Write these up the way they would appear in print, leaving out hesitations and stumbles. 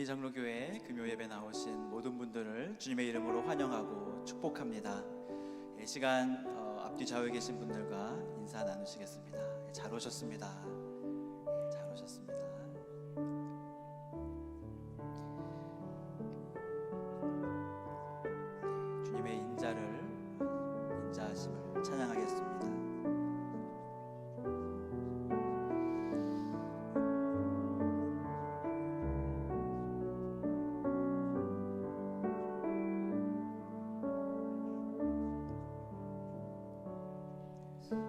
감리장로교회 금요 예배 나오신 모든 분들을 주님의 이름으로 환영하고 축복합니다. 이 시간 앞뒤 좌우에 계신 분들과 인사 나누시겠습니다. 잘 오셨습니다. 잘 오셨습니다. 주님의 인자하심을 찬양하겠습니다.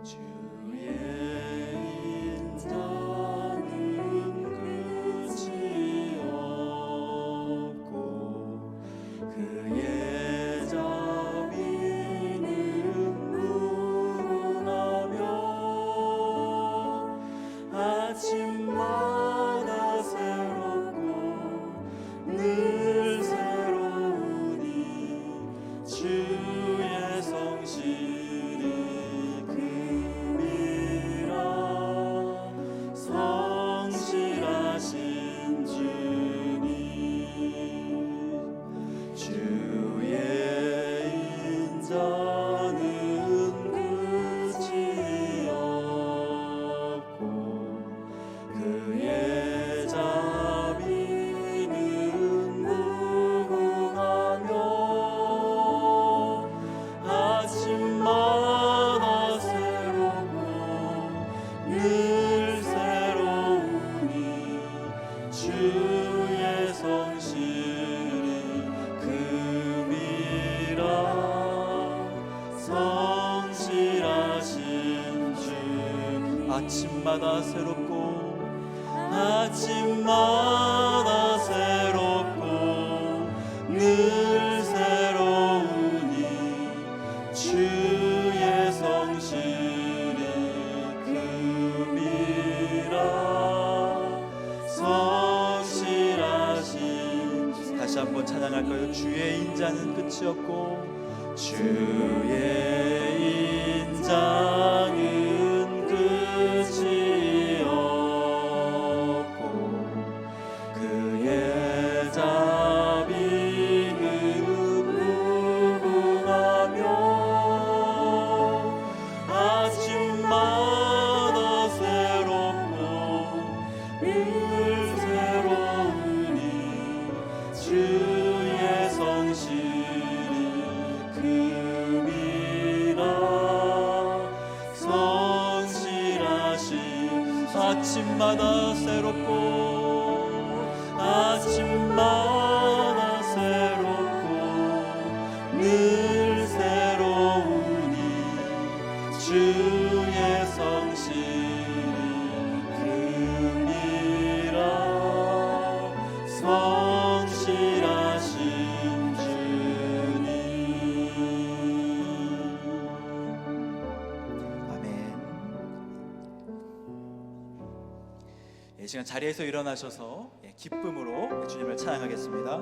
주의 인자는 끝이 없고 그의 자비는 무궁하며 아침마다 새롭고 늘 새로우니 주의 성실이 성실하신 주님, 주의 인자는 끝이 없고 그의 자비는 무궁하며 아침마다 새롭고 늘 새로우니 주의 성실이 금이라. 성실하신 주 아침마다 새롭고 아침마다 새롭고 늘 새로우니 주의 성실이 성실하신 주. 다시 한번 찬양할까요? 주의 인자는 끝이 없고 주의 인자는 끝이 없고 그의 자비는 무궁하며 아침마다 새롭고 늘 새로우니 주의 성실이 금이라. 성실하신 아침마다 새롭고 아침마다 새롭고 늘 새로우니 주의 성실이 금이라. 성실하신 주님. 아멘. 이 시간 자리에서 일어나셔서 기쁨으로 주님을 찬양하겠습니다.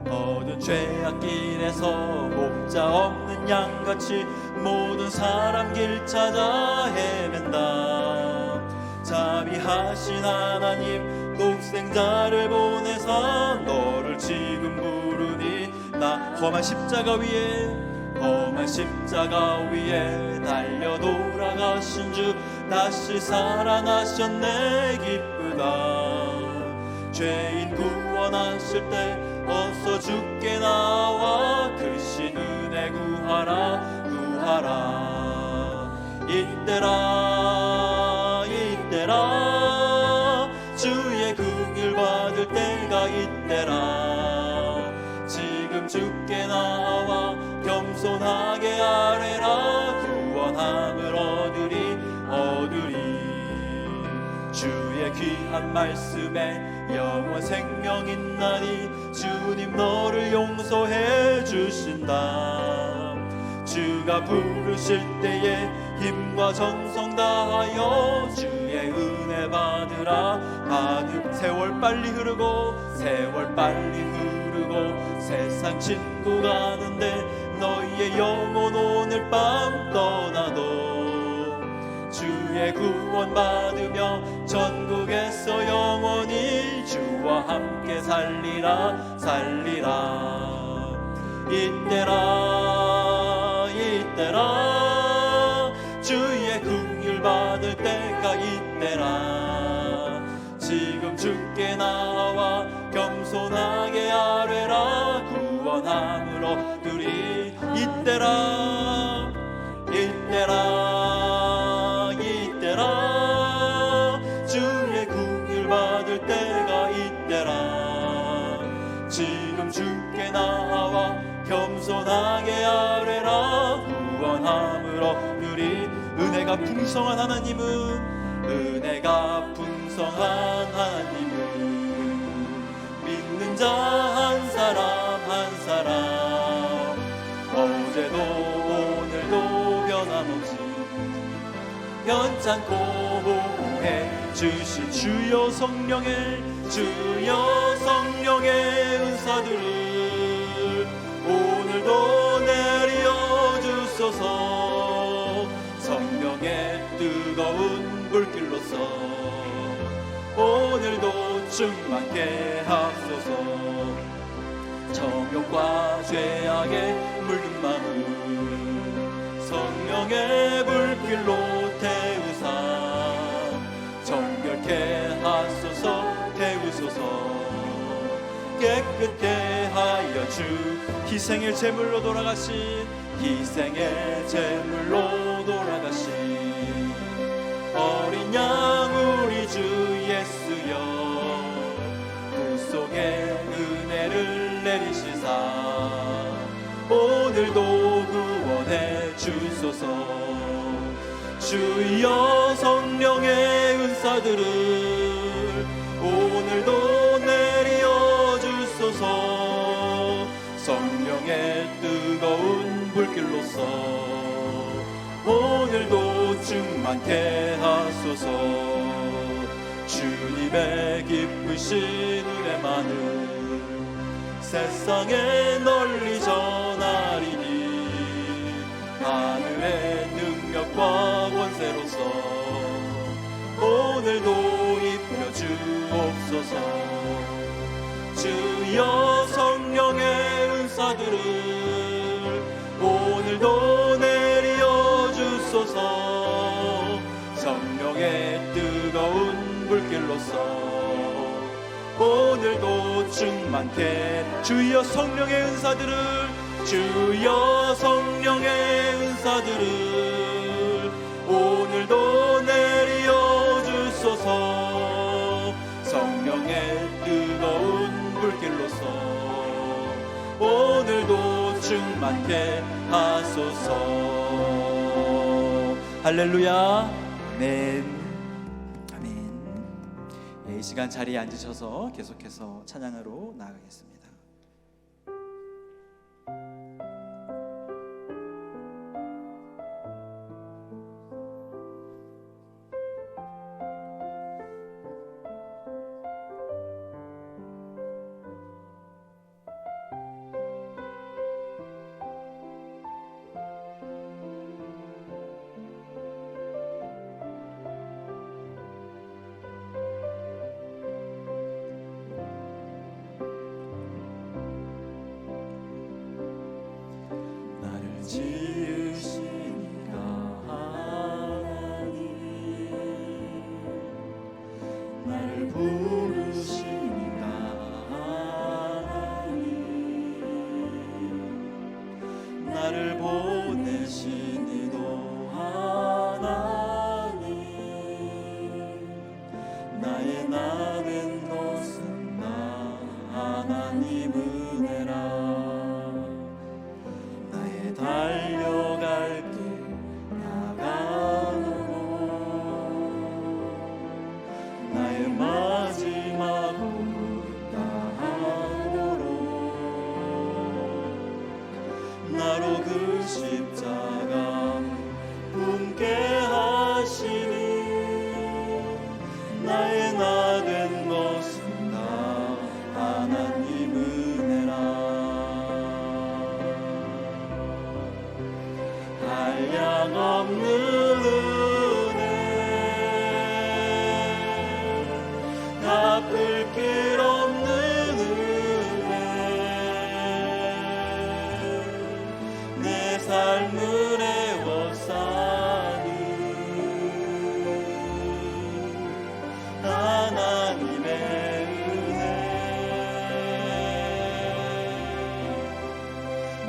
모든 죄악길에서 목자 없는 양같이 모든 사람 길 찾아 헤맨다. 자비하신 하나님 독생자를 보내사 너를 지금 부르니 나 험한 십자가 위에 달려 돌아가신 주 다시 살아나셨네. 기쁘다. 죄인 구원하실 때 어서 주께 나와 그 신 은혜 구하라. 이때라 주의 긍휼 받을 때가 이때라. 지금 주께 나와 겸손하게 아뢰라. 구원함을 얻으리. 주의 귀한 말씀에 영원 생명 있나니 주님 너를 용서해 주신다. 주가 부르실 때에 힘과 정성 다하여 주의 은혜 받으라. 세월 빨리 흐르고 세상 친구 가는데 너희의 영혼 오늘 밤 떠나도 주의 구원 받으며 전국에서 영원히 주와 함께 살리라 살리라. 이때라 이때라 주의 긍휼 받을 때가 이때라. 지금 주께 나와 겸손하게 아뢰라. 구원함을 얻으리. 이때라 이때라 이때라 주의 긍휼 받을 때가 이때라. 지금 주께 나와 겸손하게 아뢰라. 구원함을 얻으리. 은혜가 풍성한 하나님은 은혜가 풍성한 하나님은 믿는 자 한 사람 한 사람 어제도 오늘도 변함없이 변찮고 보호해 주신 주여 성령의 은사들을 오늘도 내려 주소서. 성령의 뜨거운 불길로서 오늘도 충만케 하소서. 정욕과 죄악에 물든 마음 성령의 불길로 태우사 정결케 하소서. 태우소서. 깨끗게 하여 주 희생의 제물로 돌아가신 희생의 제물로 돌아가신 어린 양 우리 주 예수여 구속의 은혜를 내리시사 오늘도 구원해 주소서. 주여 성령의 은사들을 오늘도 내려 주소서. 성령의 뜨거운 불길로서 오늘도 충만케 하소서. 주님의 기쁘신 은혜만을 세상에 널리 전하리니 하늘의 능력과 권세로서 오늘도 입혀 주옵소서. 주여 성령의 은사들을 오늘도 내려 주소서. 성령의 뜨거운 불길로서 오늘도 충만케 주여 성령의 은사들을 주여 성령의 은사들을 오늘도 내려 주소서. 성령의 뜨거운 불길로서 오늘도 충만케 하소서. 할렐루야. 아멘. 이 시간 자리에 앉으셔서 계속해서 찬양으로 나아가겠습니다. 지으시니가 하나님 나를 부르시니가 하나님 나를 보내시니도 하나님 나의 나는 것은 나 하나님 은혜라. 달려갈 길 나가노 나의 마지막 꿈 다하도록 나로 그 십자가 품게 하시니 나의 나 된 것은 다 하나님 은혜라. 한량 없는 은혜 삶을 애워싸는 하나님의 은혜,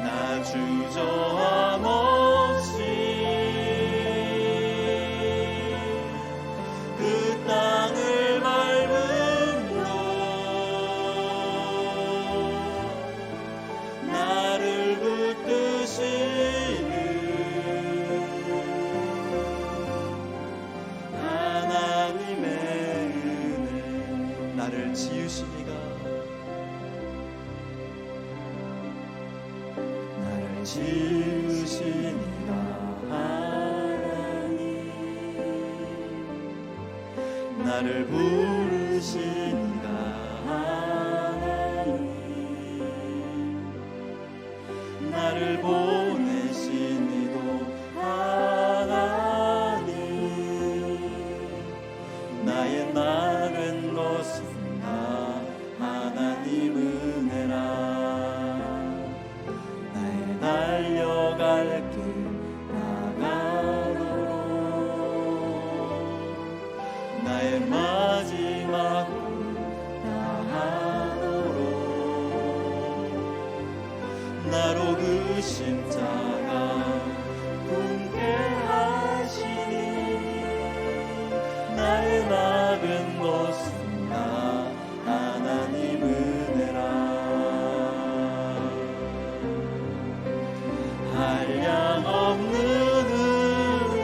나 주저함 없이 그 땅을 밟음으로 나를 붙드시는 하나님의 은혜, 나를 지으시니가, 나를 지으시니가 하나님, 나를 부르시니가 하나님, 나를 보내시니도 하나님, 나의 나른 것은 다 하나님 은혜라. 나의 달려갈 길 나가도록, 나의 마지막 꿈 다하도록 나로 그 십자가 품게 하시니, 나의 낙은 것은 다 하나님 은혜라. 한량 없는 은혜,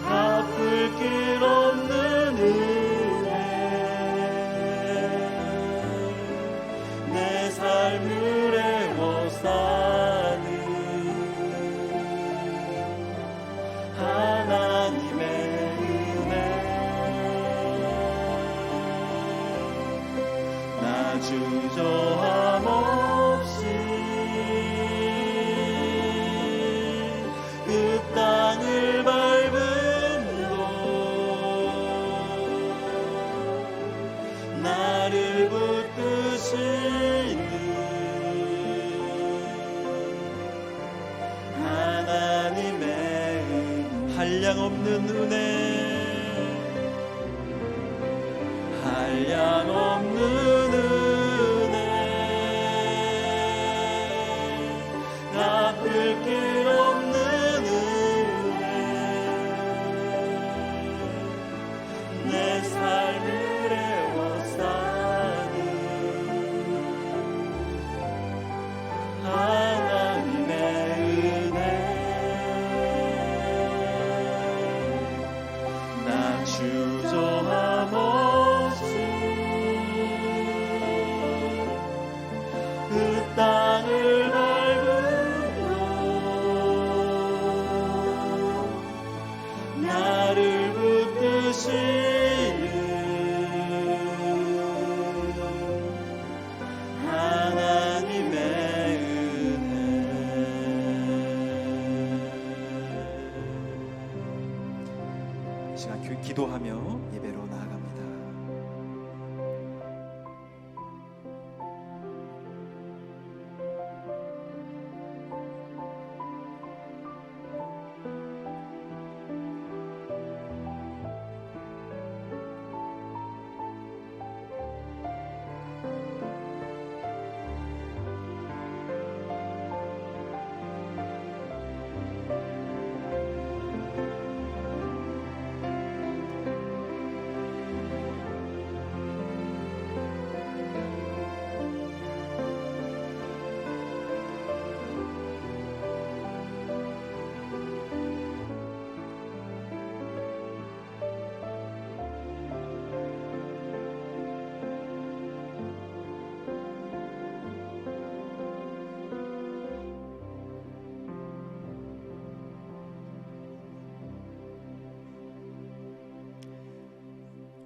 갚을 길 없는 은혜, 내 삶을 애워싸는 하나님의 은혜, 나 주저함 없이 그 땅을 밟음으로 나를 붙드시는 하나님의 한량없는 은혜, 한량없는 은혜, 갚을 길 없는 은혜, 내 삶을 애워싸는 하나님의 은혜, 나 주저함 없이 그 땅을 밟음으로 나를 붙드시는 하나님의 은혜. 이 시간 기도하며 예배로 나아갑니다.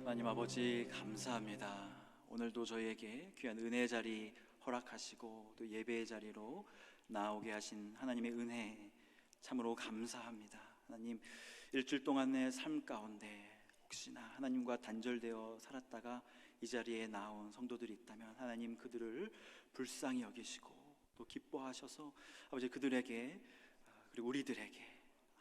하나님 아버지 감사합니다. 오늘도 저희에게 귀한 은혜의 자리 허락하시고 또 예배의 자리로 나오게 하신 하나님의 은혜 참으로 감사합니다. 하나님, 일주일 동안의 삶 가운데 혹시나 하나님과 단절되어 살았다가 이 자리에 나온 성도들이 있다면 하나님 그들을 불쌍히 여기시고 또 기뻐하셔서 아버지 그들에게 그리고 우리들에게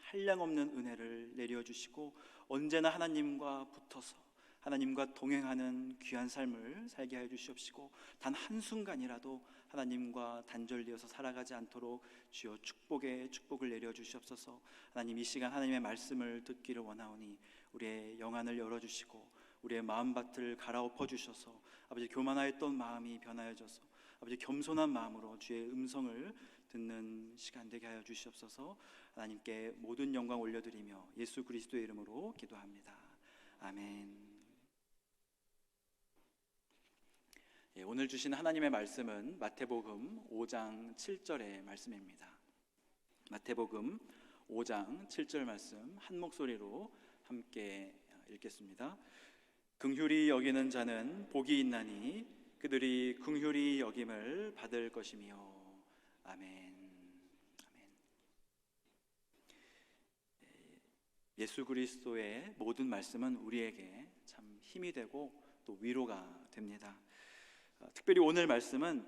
한량없는 은혜를 내려주시고 언제나 하나님과 붙어서 하나님과 동행하는 귀한 삶을 살게 하여 주시옵시고 단 한순간이라도 하나님과 단절되어서 살아가지 않도록 주여 축복에 축복을 내려주시옵소서. 하나님 이 시간 하나님의 말씀을 듣기를 원하오니 우리의 영안을 열어주시고 우리의 마음밭을 갈아엎어 주셔서 아버지 교만하였던 마음이 변하여져서 아버지 겸손한 마음으로 주의 음성을 듣는 시간 되게 하여 주시옵소서. 하나님께 모든 영광 올려드리며 예수 그리스도의 이름으로 기도합니다. 아멘. 오늘 주신 하나님의 말씀은 마태복음 5장 7절의 말씀입니다. 마태복음 5장 7절 말씀 한 목소리로 함께 읽겠습니다. 긍휼히 여기는 자는 복이 있나니 그들이 긍휼히 여김을 받을 것이며. 아멘. 아멘. 예수 그리스도의 모든 말씀은 우리에게 참 힘이 되고 또 위로가 됩니다. 특별히 오늘 말씀은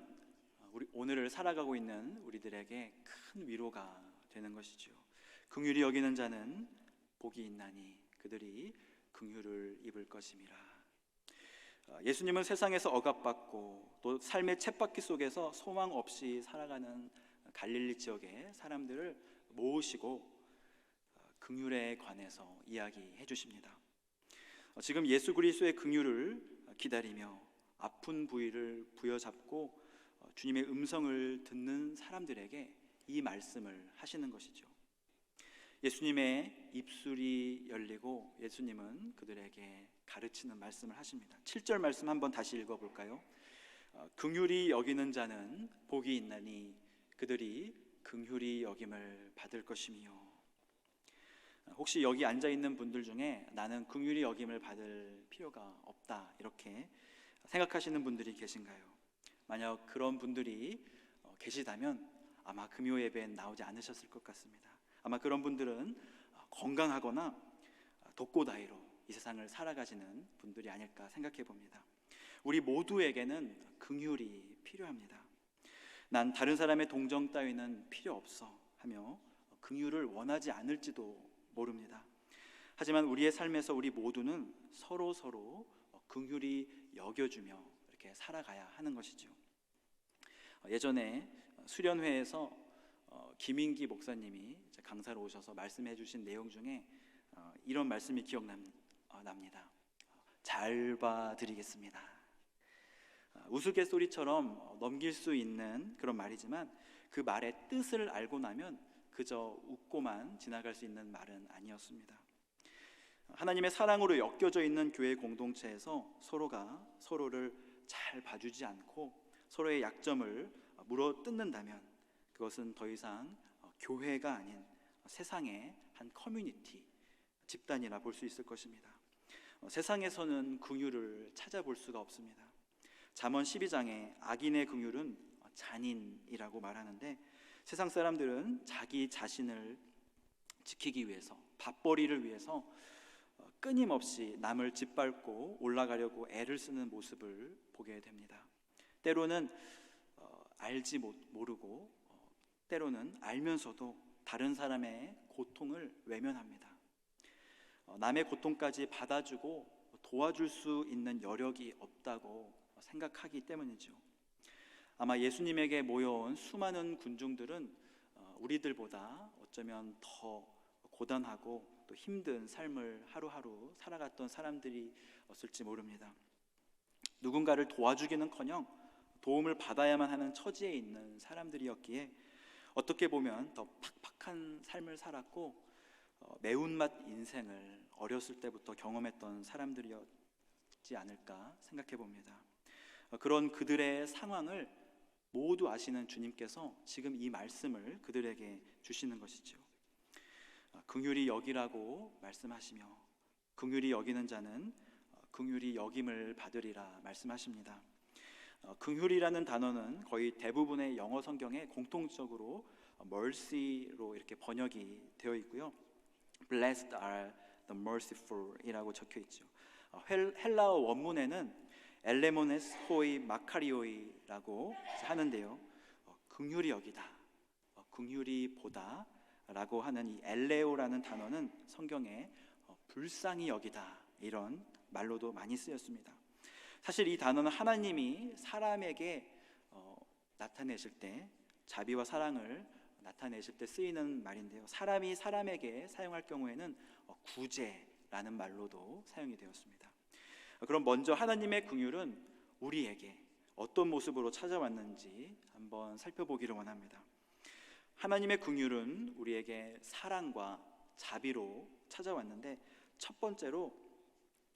오늘을 살아가고 있는 우리들에게 큰 위로가 되는 것이죠. 긍휼히 여기는 자는 복이 있나니 그들이 긍휼을 입을 것임이라. 예수님은 세상에서 억압받고 또 삶의 쳇바퀴 속에서 소망 없이 살아가는 갈릴리 지역의 사람들을 모으시고 긍휼에 관해서 이야기해 주십니다. 지금 예수 그리스도의 긍휼을 기다리며 아픈 부위를 부여잡고 주님의 음성을 듣는 사람들에게 이 말씀을 하시는 것이죠. 예수님의 입술이 열리고 예수님은 그들에게 가르치는 말씀을 하십니다. 7절 말씀 한번 다시 읽어볼까요? 긍휼히 여기는 자는 복이 있나니 그들이 긍휼히 여김을 받을 것이며. 혹시 여기 앉아있는 분들 중에 나는 긍휼히 여김을 받을 필요가 없다 이렇게 생각하시는 분들이 계신가요? 만약 그런 분들이 계시다면 아마 금요 예배엔 나오지 않으셨을 것 같습니다. 아마 그런 분들은 건강하거나 독고다이로 이 세상을 살아가시는 분들이 아닐까 생각해 봅니다. 우리 모두에게는 긍휼이 필요합니다. 난 다른 사람의 동정 따위는 필요 없어 하며 긍휼을 원하지 않을지도 모릅니다. 하지만 우리의 삶에서 우리 모두는 서로 긍휼히 여겨주며 이렇게 살아가야 하는 것이죠. 예전에 수련회에서 김인기 목사님이 강사로 오셔서 말씀해 주신 내용 중에 이런 말씀이 기억납니다. 잘 봐드리겠습니다. 우스갯소리처럼 넘길 수 있는 그런 말이지만 그 말의 뜻을 알고 나면 그저 웃고만 지나갈 수 있는 말은 아니었습니다. 하나님의 사랑으로 엮여져 있는 교회 공동체에서 서로가 서로를 잘 봐주지 않고 서로의 약점을 물어뜯는다면 그것은 더 이상 교회가 아닌 세상의 한 커뮤니티, 집단이라 볼 수 있을 것입니다. 세상에서는 긍휼을 찾아볼 수가 없습니다. 잠언 12장에 악인의 긍휼은 잔인이라고 말하는데 세상 사람들은 자기 자신을 지키기 위해서 밥벌이를 위해서 끊임없이 남을 짓밟고 올라가려고 애를 쓰는 모습을 보게 됩니다. 때로는 알지 모르고 때로는 알면서도 다른 사람의 고통을 외면합니다. 남의 고통까지 받아주고 도와줄 수 있는 여력이 없다고 생각하기 때문이죠. 아마 예수님에게 모여온 수많은 군중들은 우리들보다 어쩌면 더 고단하고 또 힘든 삶을 하루하루 살아갔던 사람들이었을지 모릅니다. 누군가를 도와주기는커녕 도움을 받아야만 하는 처지에 있는 사람들이었기에 어떻게 보면 더 팍팍한 삶을 살았고 매운맛 인생을 어렸을 때부터 경험했던 사람들이었지 않을까 생각해 봅니다. 그런 그들의 상황을 모두 아시는 주님께서 지금 이 말씀을 그들에게 주시는 것이죠. 긍휼히 여기라고 말씀하시며 긍휼히 여기는 자는 긍휼히 여김을 받으리라 말씀하십니다. 긍휼이라는 단어는 거의 대부분의 영어 성경에 공통적으로 mercy로 이렇게 번역이 되어 있고요. Blessed are the merciful 이라고 적혀 있죠. 헬라어 원문에는 엘레모네스 호이 마카리오이라고 하는데요. 긍휼히 여기다, 긍휼히 보다라고 하는 이 엘레오라는 단어는 성경에 불쌍히 여기다 이런 말로도 많이 쓰였습니다. 사실 이 단어는 하나님이 사람에게 나타내실 때, 자비와 사랑을 나타내실 때 쓰이는 말인데요, 사람이 사람에게 사용할 경우에는 구제라는 말로도 사용이 되었습니다. 그럼 먼저 하나님의 긍휼은 우리에게 어떤 모습으로 찾아왔는지 한번 살펴보기를 원합니다. 하나님의 긍휼은 우리에게 사랑과 자비로 찾아왔는데, 첫 번째로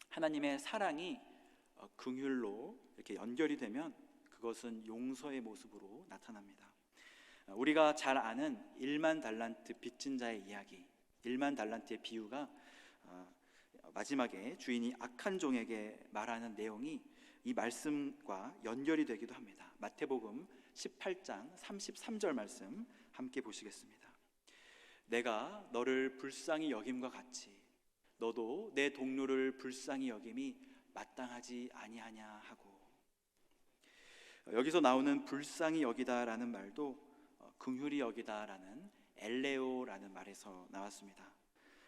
하나님의 사랑이 긍휼로 이렇게 연결이 되면 그것은 용서의 모습으로 나타납니다. 우리가 잘 아는 1만 달란트 빚진 자의 이야기, 1만 달란트의 비유가 마지막에 주인이 악한 종에게 말하는 내용이 이 말씀과 연결이 되기도 합니다. 마태복음 18장 33절 말씀 함께 보시겠습니다. 내가 너를 불쌍히 여김과 같이 너도 내 동료를 불쌍히 여김이 마땅하지 아니하냐 하고, 여기서 나오는 불쌍히 여기다라는 말도 긍휼히 여기다라는 엘레오라는 말에서 나왔습니다.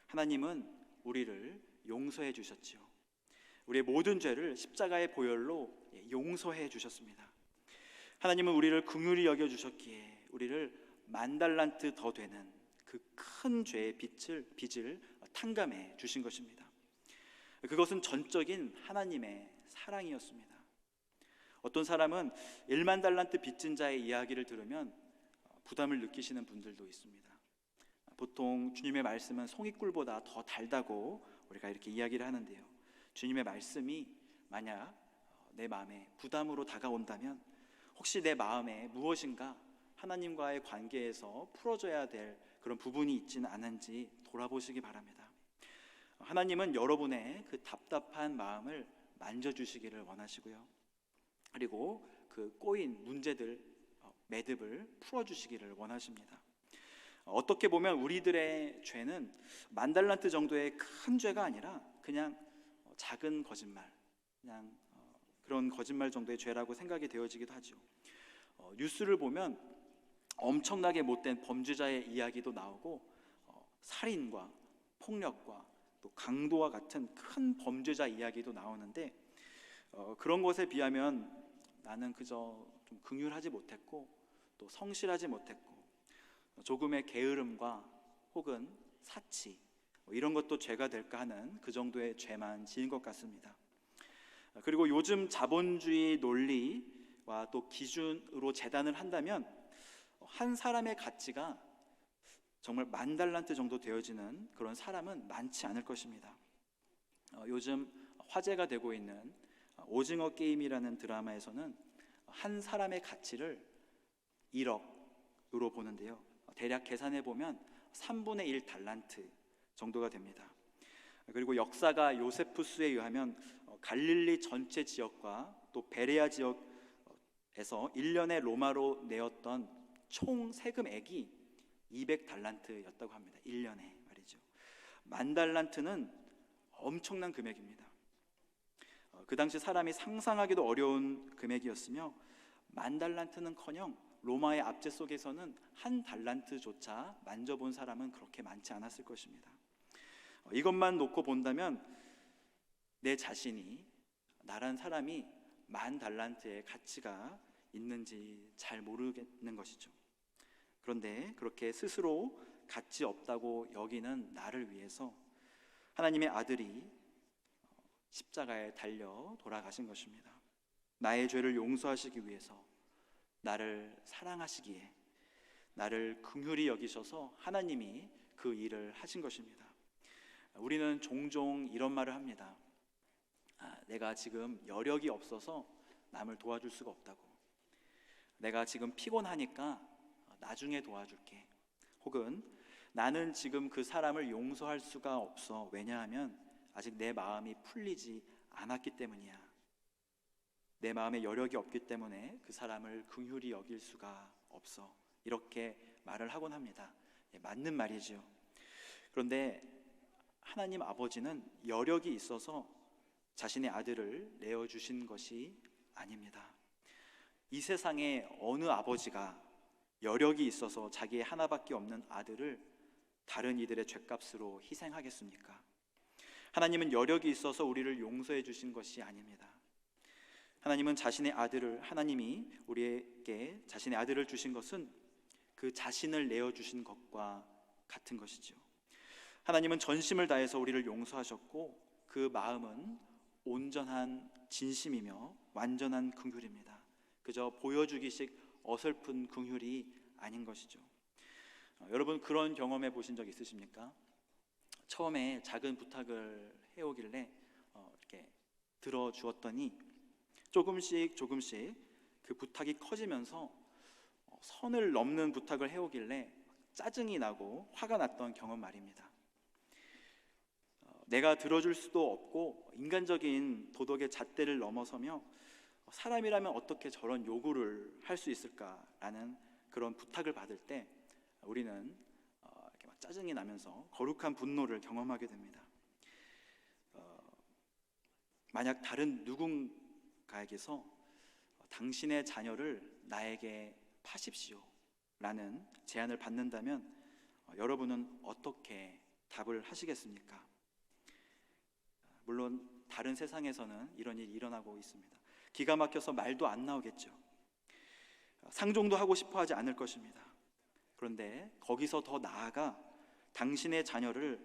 하나님은 우리를 용서해 주셨지요. 우리의 모든 죄를 십자가의 보혈로 용서해 주셨습니다. 하나님은 우리를 긍휼히 여겨 주셨기에 우리를 10,000달란트 더 되는 그 큰 죄의 빚을 탕감해 주신 것입니다. 그것은 전적인 하나님의 사랑이었습니다. 어떤 사람은 1만 달란트 빚진 자의 이야기를 들으면 부담을 느끼시는 분들도 있습니다. 보통 주님의 말씀은 송이꿀보다 더 달다고 우리가 이렇게 이야기를 하는데요, 주님의 말씀이 만약 내 마음에 부담으로 다가온다면 혹시 내 마음에 무엇인가 하나님과의 관계에서 풀어져야 될 그런 부분이 있지는 않은지 돌아보시기 바랍니다. 하나님은 여러분의 그 답답한 마음을 만져주시기를 원하시고요, 그리고 그 꼬인 문제들, 매듭을 풀어주시기를 원하십니다. 어떻게 보면 우리들의 죄는 10,000달란트 정도의 큰 죄가 아니라 그냥 작은 거짓말, 그냥 그런 거짓말 정도의 죄라고 생각이 되어지기도 하죠. 뉴스를 보면 엄청나게 못된 범죄자의 이야기도 나오고, 살인과 폭력과 또 강도와 같은 큰 범죄자 이야기도 나오는데, 그런 것에 비하면 나는 그저 좀 긍휼하지 못했고 또 성실하지 못했고 조금의 게으름과 혹은 사치, 이런 것도 죄가 될까 하는 그 정도의 죄만 지은 것 같습니다. 그리고 요즘 자본주의 논리와 또 기준으로 재단을 한다면 한 사람의 가치가 정말 10,000달란트 정도 되어지는 그런 사람은 많지 않을 것입니다. 요즘 화제가 되고 있는 오징어 게임이라는 드라마에서는 한 사람의 가치를 1억으로 보는데요, 대략 계산해 보면 3분의 1 달란트 정도가 됩니다. 그리고 역사가 요세푸스에 의하면 갈릴리 전체 지역과 또 베레아 지역에서 1년에 로마로 내었던 총 세금액이 200달란트였다고 합니다. 1년에 말이죠. 10,000달란트는 엄청난 금액입니다. 그 당시 사람이 상상하기도 어려운 금액이었으며 10,000달란트는커녕 로마의 압제 속에서는 한 달란트조차 만져본 사람은 그렇게 많지 않았을 것입니다. 이것만 놓고 본다면 내 자신이, 나란 사람이 10,000달란트의 가치가 있는지 잘 모르겠는 것이죠. 그런데 그렇게 스스로 가치 없다고 여기는 나를 위해서 하나님의 아들이 십자가에 달려 돌아가신 것입니다. 나의 죄를 용서하시기 위해서, 나를 사랑하시기에, 나를 긍휼히 여기셔서 하나님이 그 일을 하신 것입니다. 우리는 종종 이런 말을 합니다. 내가 지금 여력이 없어서 남을 도와줄 수가 없다고, 내가 지금 피곤하니까 나중에 도와줄게, 혹은 나는 지금 그 사람을 용서할 수가 없어, 왜냐하면 아직 내 마음이 풀리지 않았기 때문이야, 내 마음에 여력이 없기 때문에 그 사람을 긍휼히 여길 수가 없어, 이렇게 말을 하곤 합니다. 맞는 말이지요. 그런데 하나님 아버지는 여력이 있어서 자신의 아들을 내어주신 것이 아닙니다. 이 세상에 어느 아버지가 여력이 있어서 자기의 하나밖에 없는 아들을 다른 이들의 죄값으로 희생하겠습니까? 하나님은 여력이 있어서 우리를 용서해 주신 것이 아닙니다. 하나님은 하나님이 우리에게 자신의 아들을 주신 것은 그 자신을 내어 주신 것과 같은 것이죠. 하나님은 전심을 다해서 우리를 용서하셨고 그 마음은 온전한 진심이며 완전한 긍휼입니다. 그저 보여주기식 어설픈 긍휼이 아닌 것이죠. 여러분, 그런 경험해 보신 적 있으십니까? 처음에 작은 부탁을 해오길래 이렇게 들어주었더니 조금씩 그 부탁이 커지면서 선을 넘는 부탁을 해오길래 짜증이 나고 화가 났던 경험 말입니다. 내가 들어줄 수도 없고 인간적인 도덕의 잣대를 넘어서며 사람이라면 어떻게 저런 요구를 할 수 있을까라는 그런 부탁을 받을 때 우리는 이렇게 막 짜증이 나면서 거룩한 분노를 경험하게 됩니다. 만약 다른 누군가에게서 당신의 자녀를 나에게 파십시오 라는 제안을 받는다면 여러분은 어떻게 답을 하시겠습니까? 물론 다른 세상에서는 이런 일이 일어나고 있습니다. 기가 막혀서 말도 안 나오겠죠. 상종도 하고 싶어 하지 않을 것입니다. 그런데 거기서 더 나아가 당신의 자녀를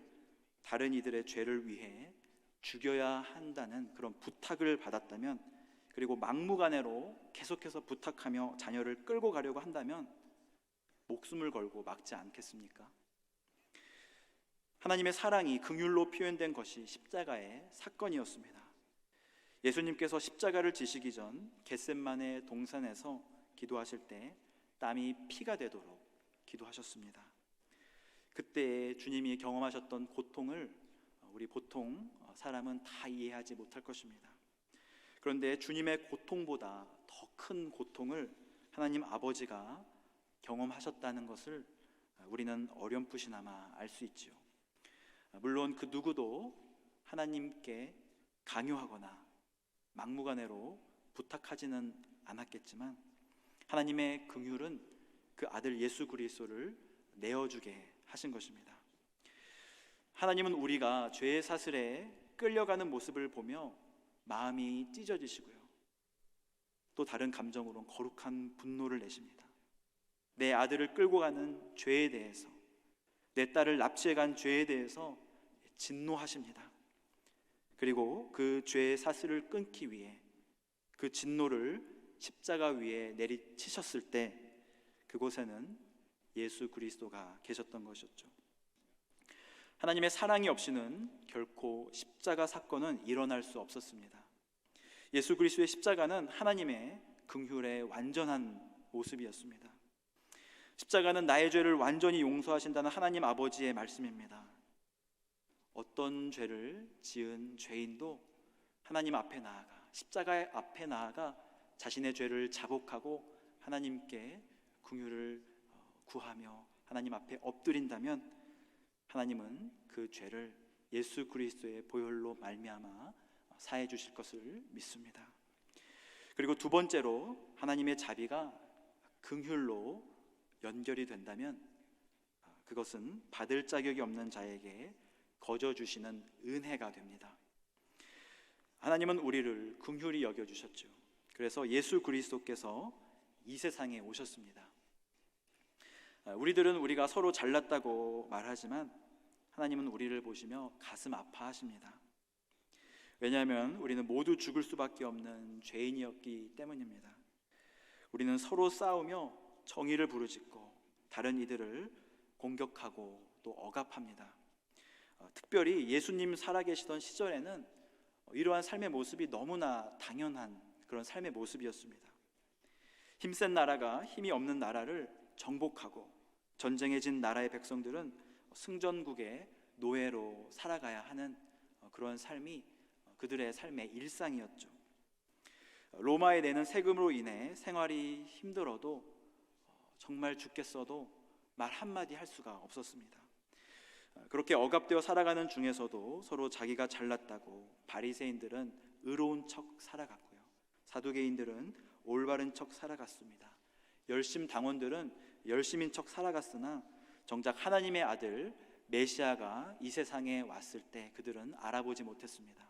다른 이들의 죄를 위해 죽여야 한다는 그런 부탁을 받았다면, 그리고 막무가내로 계속해서 부탁하며 자녀를 끌고 가려고 한다면 목숨을 걸고 막지 않겠습니까? 하나님의 사랑이 긍휼로 표현된 것이 십자가의 사건이었습니다. 예수님께서 십자가를 지시기 전 겟셋마네 동산에서 기도하실 때 땀이 피가 되도록 기도하셨습니다. 그때 주님이 경험하셨던 고통을 우리 보통 사람은 다 이해하지 못할 것입니다. 그런데 주님의 고통보다 더 큰 고통을 하나님 아버지가 경험하셨다는 것을 우리는 어렴풋이나마 알 수 있지요. 물론 그 누구도 하나님께 강요하거나 막무가내로 부탁하지는 않았겠지만 하나님의 긍휼은 그 아들 예수 그리스도를 내어주게 하신 것입니다. 하나님은 우리가 죄의 사슬에 끌려가는 모습을 보며 마음이 찢어지시고요, 또 다른 감정으로는 거룩한 분노를 내십니다. 내 아들을 끌고 가는 죄에 대해서, 내 딸을 납치해 간 죄에 대해서 진노하십니다. 그리고 그 죄의 사슬을 끊기 위해 그 진노를 십자가 위에 내리치셨을 때 그곳에는 예수 그리스도가 계셨던 것이었죠. 하나님의 사랑이 없이는 결코 십자가 사건은 일어날 수 없었습니다. 예수 그리스도의 십자가는 하나님의 긍휼의 완전한 모습이었습니다. 십자가는 나의 죄를 완전히 용서하신다는 하나님 아버지의 말씀입니다. 어떤 죄를 지은 죄인도 하나님 앞에 나아가, 십자가 앞에 나아가 자신의 죄를 자복하고 하나님께 긍휼을 구하며 하나님 앞에 엎드린다면 하나님은 그 죄를 예수 그리스도의 보혈로 말미암아 사해 주실 것을 믿습니다. 그리고 두 번째로, 하나님의 자비가 긍휼로 연결이 된다면 그것은 받을 자격이 없는 자에게 거저 주시는 은혜가 됩니다. 하나님은 우리를 긍휼히 여겨 주셨죠. 그래서 예수 그리스도께서 이 세상에 오셨습니다. 우리들은 우리가 서로 잘났다고 말하지만 하나님은 우리를 보시며 가슴 아파하십니다. 왜냐하면 우리는 모두 죽을 수밖에 없는 죄인이었기 때문입니다. 우리는 서로 싸우며 정의를 부르짖고 다른 이들을 공격하고 또 억압합니다. 특별히 예수님 살아계시던 시절에는 이러한 삶의 모습이 너무나 당연한 그런 삶의 모습이었습니다. 힘센 나라가 힘이 없는 나라를 정복하고 전쟁에 진 나라의 백성들은 승전국의 노예로 살아가야 하는 그런 삶이 그들의 삶의 일상이었죠. 로마에 내는 세금으로 인해 생활이 힘들어도 정말 죽겠어도 말 한마디 할 수가 없었습니다. 그렇게 억압되어 살아가는 중에서도 서로 자기가 잘났다고 바리새인들은 의로운 척 살아갔고요, 사두개인들은 올바른 척 살아갔습니다. 열심 당원들은 열심인 척 살아갔으나 정작 하나님의 아들 메시아가 이 세상에 왔을 때 그들은 알아보지 못했습니다.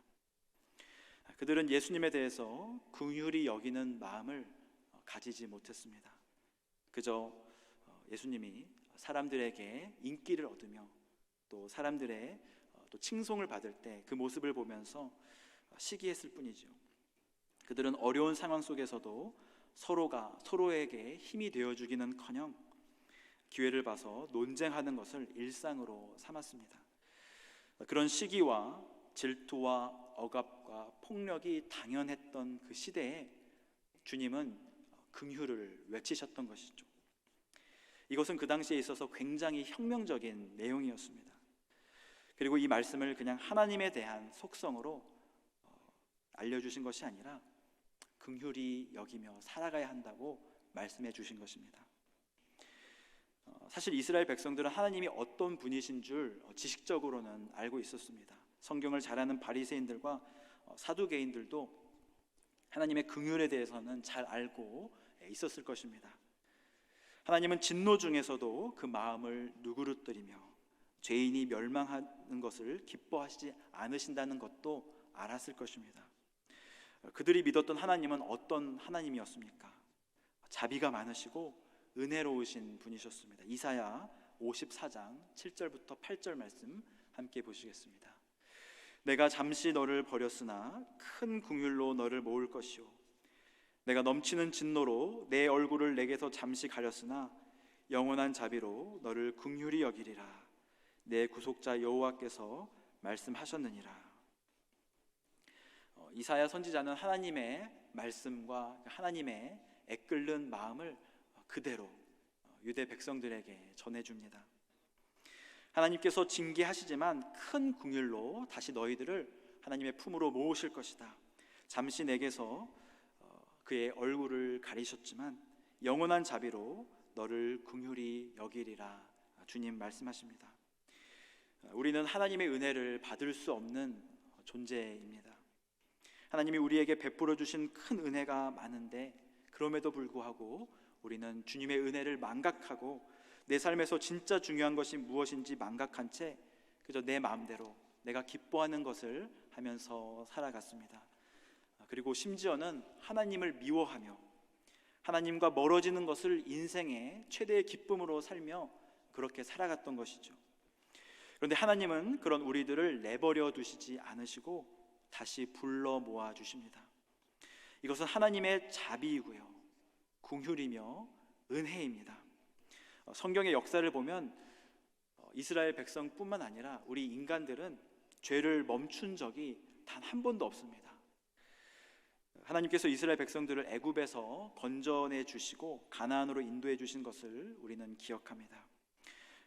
그들은 예수님에 대해서 긍휼히 여기는 마음을 가지지 못했습니다. 그저 예수님이 사람들에게 인기를 얻으며 또 사람들의 또 칭송을 받을 때 그 모습을 보면서 시기했을 뿐이죠. 그들은 어려운 상황 속에서도 서로가 서로에게 힘이 되어주기는커녕 기회를 봐서 논쟁하는 것을 일상으로 삼았습니다. 그런 시기와 질투와 억압과 폭력이 당연했던 그 시대에 주님은 긍휼을 외치셨던 것이죠. 이것은 그 당시에 있어서 굉장히 혁명적인 내용이었습니다. 그리고 이 말씀을 그냥 하나님에 대한 속성으로 알려주신 것이 아니라 긍휼히 여기며 살아가야 한다고 말씀해 주신 것입니다. 사실 이스라엘 백성들은 하나님이 어떤 분이신 줄 지식적으로는 알고 있었습니다. 성경을 잘 아는 바리새인들과 사두개인들도 하나님의 긍휼에 대해서는 잘 알고 있었을 것입니다. 하나님은 진노 중에서도 그 마음을 누그러뜨리며 죄인이 멸망하는 것을 기뻐하시지 않으신다는 것도 알았을 것입니다. 그들이 믿었던 하나님은 어떤 하나님이었습니까? 자비가 많으시고 은혜로우신 분이셨습니다. 이사야 54장 7절부터 8절 말씀 함께 보시겠습니다. 내가 잠시 너를 버렸으나 큰 긍휼로 너를 모을 것이요 내가 넘치는 진노로 내 얼굴을 내게서 잠시 가렸으나 영원한 자비로 너를 긍휼히 여기리라. 내 구속자 여호와께서 말씀하셨느니라. 이사야 선지자는 하나님의 말씀과 하나님의 애끓는 마음을 그대로 유대 백성들에게 전해줍니다. 하나님께서 징계하시지만 큰 긍휼로 다시 너희들을 하나님의 품으로 모으실 것이다. 잠시 내게서 그의 얼굴을 가리셨지만 영원한 자비로 너를 긍휼히 여기리라. 주님 말씀하십니다. 우리는 하나님의 은혜를 받을 수 없는 존재입니다. 하나님이 우리에게 베풀어 주신 큰 은혜가 많은데 그럼에도 불구하고 우리는 주님의 은혜를 망각하고 내 삶에서 진짜 중요한 것이 무엇인지 망각한 채 그저 내 마음대로 내가 기뻐하는 것을 하면서 살아갔습니다. 그리고 심지어는 하나님을 미워하며 하나님과 멀어지는 것을 인생의 최대의 기쁨으로 살며 그렇게 살아갔던 것이죠. 그런데 하나님은 그런 우리들을 내버려 두시지 않으시고 다시 불러 모아 주십니다. 이것은 하나님의 자비이고요 긍휼이며 은혜입니다. 성경의 역사를 보면 이스라엘 백성뿐만 아니라 우리 인간들은 죄를 멈춘 적이 단 한 번도 없습니다. 하나님께서 이스라엘 백성들을 애굽에서 건져내 주시고 가나안으로 인도해 주신 것을 우리는 기억합니다.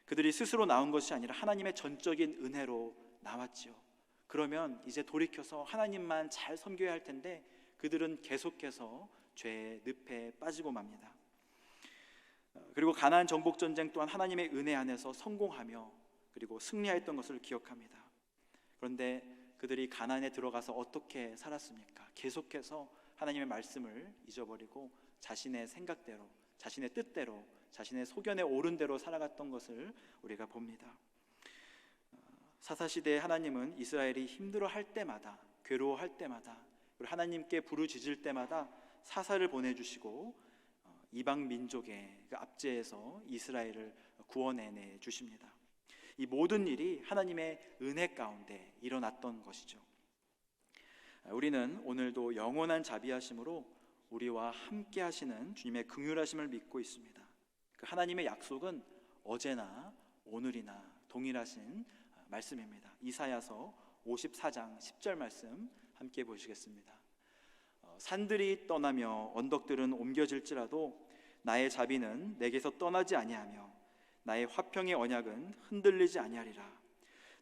그들이 스스로 나온 것이 아니라 하나님의 전적인 은혜로 나왔지요. 그러면 이제 돌이켜서 하나님만 잘 섬겨야 할 텐데 그들은 계속해서 죄의 늪에 빠지고 맙니다. 그리고 가나안 정복 전쟁 또한 하나님의 은혜 안에서 성공하며 그리고 승리했던 것을 기억합니다. 그런데 그들이 가나안에 들어가서 어떻게 살았습니까? 계속해서 하나님의 말씀을 잊어버리고 자신의 생각대로, 자신의 뜻대로, 자신의 소견에 오른 대로 살아갔던 것을 우리가 봅니다. 사사시대의 하나님은 이스라엘이 힘들어할 때마다, 괴로워할 때마다, 그리고 하나님께 부르짖을 때마다 사사를 보내주시고 이방 민족의 그 압제에서 이스라엘을 구원해내 주십니다. 이 모든 일이 하나님의 은혜 가운데 일어났던 것이죠. 우리는 오늘도 영원한 자비하심으로 우리와 함께 하시는 주님의 긍휼하심을 믿고 있습니다. 그 하나님의 약속은 어제나 오늘이나 동일하신 말씀입니다. 이사야서 54장 10절 말씀 함께 보시겠습니다. 산들이 떠나며 언덕들은 옮겨질지라도 나의 자비는 내게서 떠나지 아니하며 나의 화평의 언약은 흔들리지 아니하리라.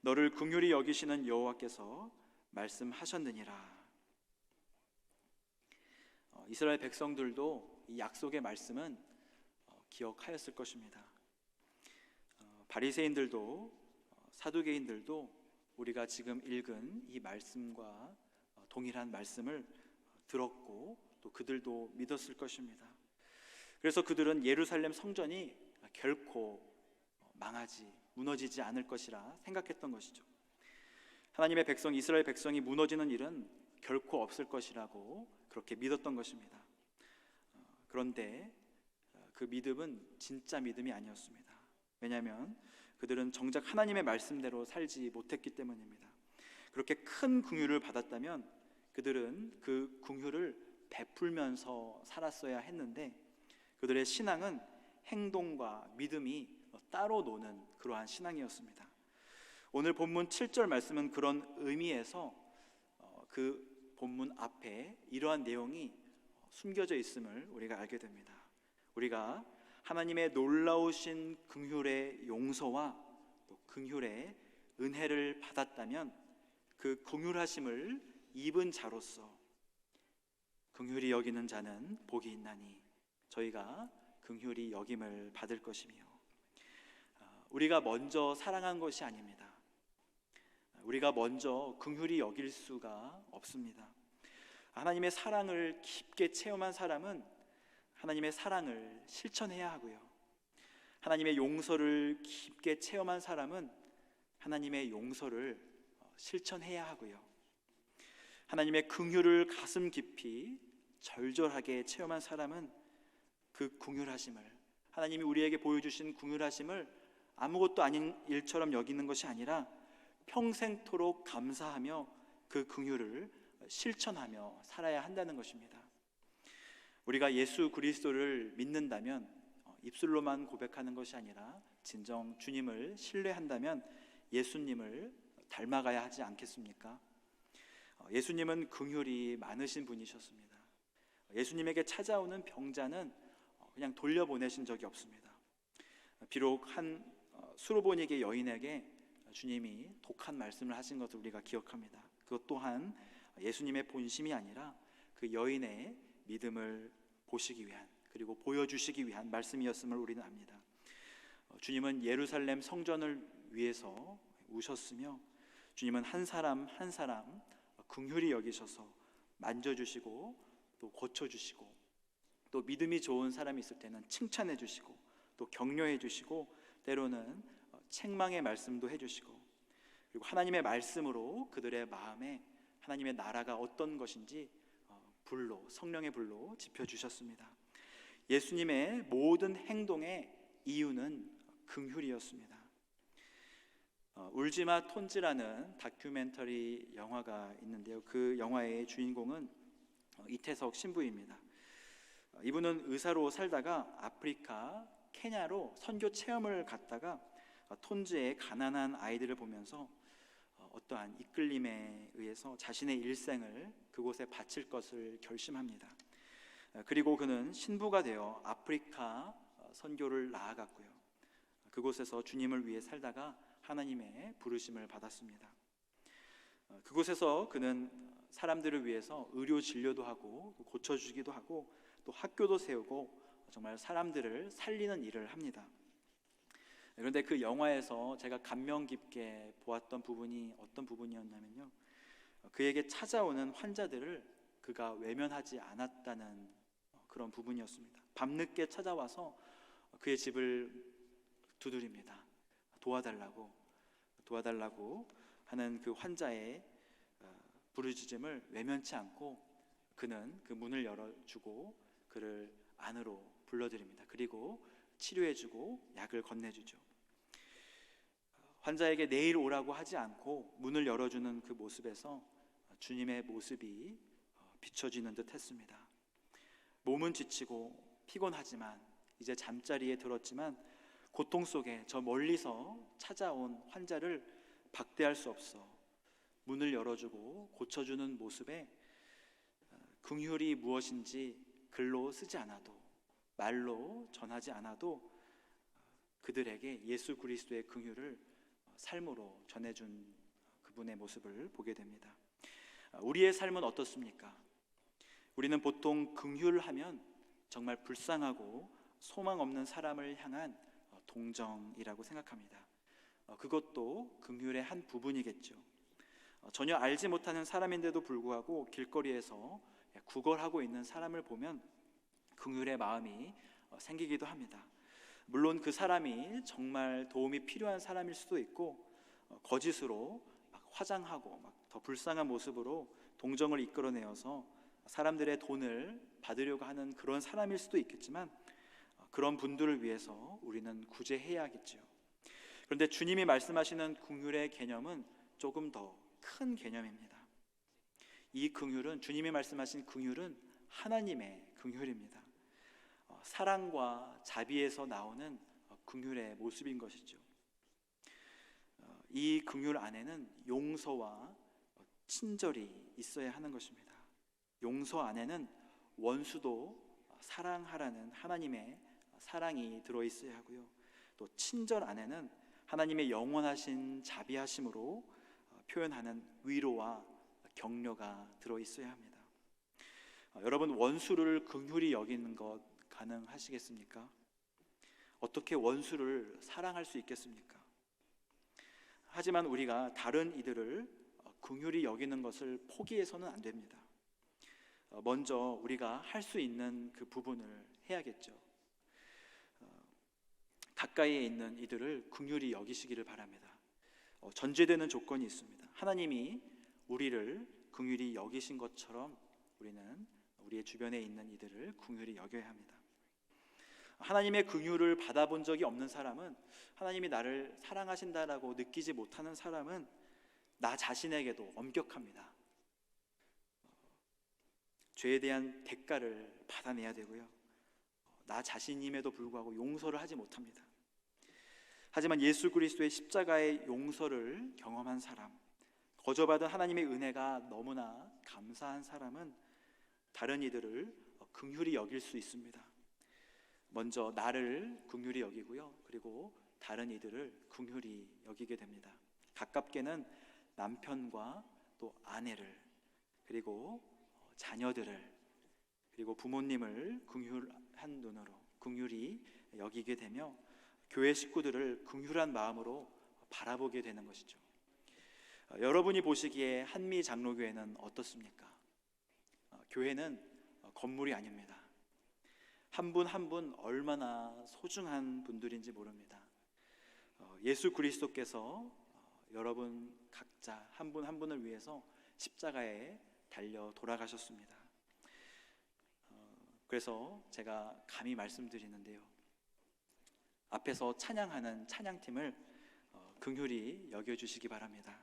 너를 긍휼히 여기시는 여호와께서 말씀하셨느니라. 이스라엘 백성들도 이 약속의 말씀은 기억하였을 것입니다. 바리새인들도 사두개인들도 우리가 지금 읽은 이 말씀과 동일한 말씀을 들었고 또 그들도 믿었을 것입니다. 그래서 그들은 예루살렘 성전이 결코 무너지지 않을 것이라 생각했던 것이죠. 하나님의 백성, 이스라엘 백성이 무너지는 일은 결코 없을 것이라고 그렇게 믿었던 것입니다. 그런데 그 믿음은 진짜 믿음이 아니었습니다. 왜냐하면 그들은 정작 하나님의 말씀대로 살지 못했기 때문입니다. 그렇게 큰 긍휼을 받았다면 그들은 그 긍휼을 베풀면서 살았어야 했는데, 그들의 신앙은 행동과 믿음이 따로 노는 그러한 신앙이었습니다. 오늘 본문 7절 말씀은 그런 의미에서 그 본문 앞에 이러한 내용이 숨겨져 있음을 우리가 알게 됩니다. 우리가 하나님의 놀라우신 긍휼의 용서와 또 긍휼의 은혜를 받았다면 그 긍휼하심을 입은 자로서 긍휼히 여기는 자는 복이 있나니 저희가 긍휼히 여김을 받을 것이며, 우리가 먼저 사랑한 것이 아닙니다. 우리가 먼저 긍휼히 여길 수가 없습니다. 하나님의 사랑을 깊게 체험한 사람은 하나님의 사랑을 실천해야 하고요, 하나님의 용서를 깊게 체험한 사람은 하나님의 용서를 실천해야 하고요, 하나님의 긍휼을 가슴 깊이 절절하게 체험한 사람은 그 긍휼하심을, 하나님이 우리에게 보여주신 긍휼하심을 아무것도 아닌 일처럼 여기는 것이 아니라 평생토록 감사하며 그 긍휼을 실천하며 살아야 한다는 것입니다. 우리가 예수 그리스도를 믿는다면 입술로만 고백하는 것이 아니라 진정 주님을 신뢰한다면 예수님을 닮아가야 하지 않겠습니까? 예수님은 긍휼이 많으신 분이셨습니다. 예수님에게 찾아오는 병자는 그냥 돌려보내신 적이 없습니다. 비록 한 수로보니게 여인에게 주님이 독한 말씀을 하신 것을 우리가 기억합니다. 그것 또한 예수님의 본심이 아니라 그 여인의 믿음을 보시기 위한, 그리고 보여주시기 위한 말씀이었음을 우리는 압니다. 주님은 예루살렘 성전을 위해서 우셨으며, 주님은 한 사람 한 사람 긍휼히 여기셔서 만져주시고 또 고쳐주시고, 또 믿음이 좋은 사람이 있을 때는 칭찬해 주시고 또 격려해 주시고, 때로는 책망의 말씀도 해주시고, 그리고 하나님의 말씀으로 그들의 마음에 하나님의 나라가 어떤 것인지 성령의 불로 지펴주셨습니다. 예수님의 모든 행동의 이유는 긍휼이었습니다. 울지마 톤지라는 다큐멘터리 영화가 있는데요, 그 영화의 주인공은 이태석 신부입니다. 이분은 의사로 살다가 아프리카 케냐로 선교 체험을 갔다가 톤즈의 가난한 아이들을 보면서 어떠한 이끌림에 의해서 자신의 일생을 그곳에 바칠 것을 결심합니다. 그리고 그는 신부가 되어 아프리카 선교를 나아갔고요, 그곳에서 주님을 위해 살다가 하나님의 부르심을 받았습니다. 그곳에서 그는 사람들을 위해서 의료 진료도 하고 고쳐주기도 하고 또 학교도 세우고 정말 사람들을 살리는 일을 합니다. 그런데 그 영화에서 제가 감명 깊게 보았던 부분이 어떤 부분이었냐면요, 그에게 찾아오는 환자들을 그가 외면하지 않았다는 그런 부분이었습니다. 밤늦게 찾아와서 그의 집을 두드립니다. 도와달라고 하는 그 환자의 부르짖음을 외면치 않고 그는 그 문을 열어주고 그를 안으로 불러들입니다. 그리고 치료해주고 약을 건네주죠. 환자에게 내일 오라고 하지 않고 문을 열어주는 그 모습에서 주님의 모습이 비춰지는 듯 했습니다. 몸은 지치고 피곤하지만 이제 잠자리에 들었지만 고통 속에 저 멀리서 찾아온 환자를 박대할 수 없어 문을 열어주고 고쳐주는 모습에 긍휼이 무엇인지 글로 쓰지 않아도, 말로 전하지 않아도 그들에게 예수 그리스도의 긍휼을 삶으로 전해준 그분의 모습을 보게 됩니다. 우리의 삶은 어떻습니까? 우리는 보통 긍휼하면 정말 불쌍하고 소망 없는 사람을 향한 동정이라고 생각합니다. 그것도 긍휼의 한 부분이겠죠. 전혀 알지 못하는 사람인데도 불구하고 길거리에서 구걸하고 있는 사람을 보면 긍휼의 마음이 생기기도 합니다. 물론 그 사람이 정말 도움이 필요한 사람일 수도 있고 거짓으로 막 화장하고 막 더 불쌍한 모습으로 동정을 이끌어내어서 사람들의 돈을 받으려고 하는 그런 사람일 수도 있겠지만 그런 분들을 위해서 우리는 구제해야겠죠. 그런데 주님이 말씀하시는 긍휼의 개념은 조금 더 큰 개념입니다. 이 긍휼은, 주님이 말씀하신 긍휼은 하나님의 긍휼입니다. 사랑과 자비에서 나오는 긍휼의 모습인 것이죠. 이 긍휼 안에는 용서와 친절이 있어야 하는 것입니다. 용서 안에는 원수도 사랑하라는 하나님의 사랑이 들어있어야 하고요, 또 친절 안에는 하나님의 영원하신 자비하심으로 표현하는 위로와 격려가 들어있어야 합니다. 여러분, 원수를 긍휼히 여기는 것 가능하시겠습니까? 어떻게 원수를 사랑할 수 있겠습니까? 하지만 우리가 다른 이들을 긍휼히 여기는 것을 포기해서는 안 됩니다. 먼저 우리가 할 수 있는 그 부분을 해야겠죠. 가까이에 있는 이들을 긍휼히 여기시기를 바랍니다. 전제되는 조건이 있습니다. 하나님이 우리를 긍휼히 여기신 것처럼 우리는 우리의 주변에 있는 이들을 긍휼히 여겨야 합니다. 하나님의 긍휼을 받아본 적이 없는 사람은, 하나님이 나를 사랑하신다라고 느끼지 못하는 사람은 나 자신에게도 엄격합니다. 죄에 대한 대가를 받아내야 되고요, 나 자신임에도 불구하고 용서를 하지 못합니다. 하지만 예수 그리스도의 십자가의 용서를 경험한 사람, 거저받은 하나님의 은혜가 너무나 감사한 사람은 다른 이들을 긍휼히 여길 수 있습니다. 먼저 나를 긍휼히 여기고요, 그리고 다른 이들을 긍휼히 여기게 됩니다. 가깝게는 남편과 또 아내를, 그리고 자녀들을, 그리고 부모님을 긍휼한 눈으로 긍휼히 여기게 되며 교회 식구들을 긍휼한 마음으로 바라보게 되는 것이죠. 여러분이 보시기에 한미 장로교회는 어떻습니까? 교회는 건물이 아닙니다. 한 분 한 분 얼마나 소중한 분들인지 모릅니다. 예수 그리스도께서 여러분 각자 한 분 한 분을 위해서 십자가에 달려 돌아가셨습니다. 그래서 제가 감히 말씀드리는데요, 앞에서 찬양하는 찬양팀을 긍휼히 여겨주시기 바랍니다.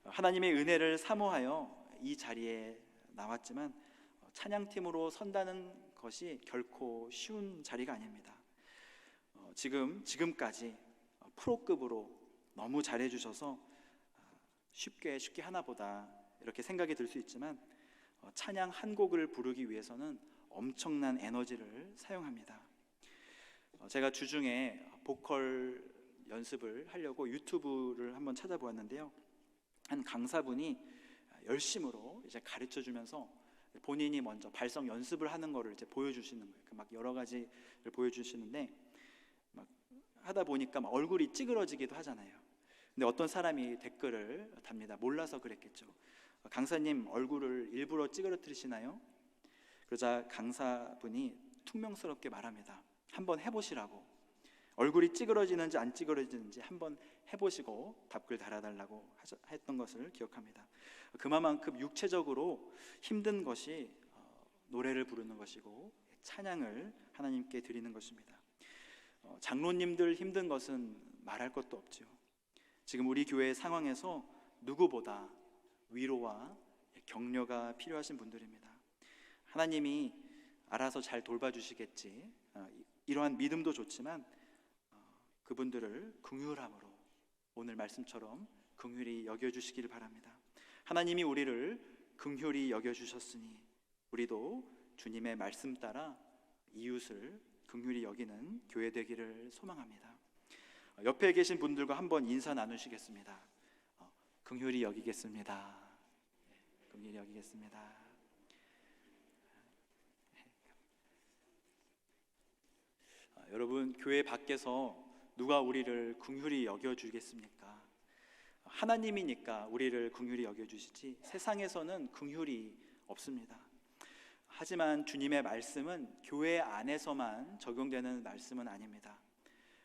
하나님의 은혜를 사모하여 이 자리에 나왔지만 찬양팀으로 선다는 것이 결코 쉬운 자리가 아닙니다. 지금까지 프로급으로 너무 잘해주셔서 쉽게 하나보다 이렇게 생각이 들 수 있지만 찬양 한 곡을 부르기 위해서는 엄청난 에너지를 사용합니다. 제가 주중에 보컬 연습을 하려고 유튜브를 한번 찾아보았는데요, 한 강사분이 열심으로 이제 가르쳐 주면서 본인이 먼저 발성 연습을 하는 거를 이제 보여주시는 거예요. 막 여러 가지를 보여주시는데 막 하다 보니까 막 얼굴이 찌그러지기도 하잖아요. 근데 어떤 사람이 댓글을 답니다. 몰라서 그랬겠죠. 강사님, 얼굴을 일부러 찌그러뜨리시나요? 그러자 강사분이 퉁명스럽게 말합니다. 한번 해보시라고. 얼굴이 찌그러지는지 안 찌그러지는지 한번 해보시고 답글 달아달라고 했던 것을 기억합니다. 그만큼 육체적으로 힘든 것이 노래를 부르는 것이고 찬양을 하나님께 드리는 것입니다. 장로님들 힘든 것은 말할 것도 없죠. 지금 우리 교회 상황에서 누구보다 위로와 격려가 필요하신 분들입니다. 하나님이 알아서 잘 돌봐주시겠지, 이러한 믿음도 좋지만 그분들을 긍휼함으로 오늘 말씀처럼 긍휼히 여겨주시기를 바랍니다. 하나님이 우리를 긍휼히 여겨주셨으니 우리도 주님의 말씀 따라 이웃을 긍휼히 여기는 교회 되기를 소망합니다. 옆에 계신 분들과 한번 인사 나누시겠습니다. 긍휼히 여기겠습니다. 긍휼히 여기겠습니다. 여러분, 교회 밖에서 누가 우리를 긍휼히 여겨주겠습니까? 하나님이니까 우리를 긍휼히 여겨주시지 세상에서는 긍휼이 없습니다. 하지만 주님의 말씀은 교회 안에서만 적용되는 말씀은 아닙니다.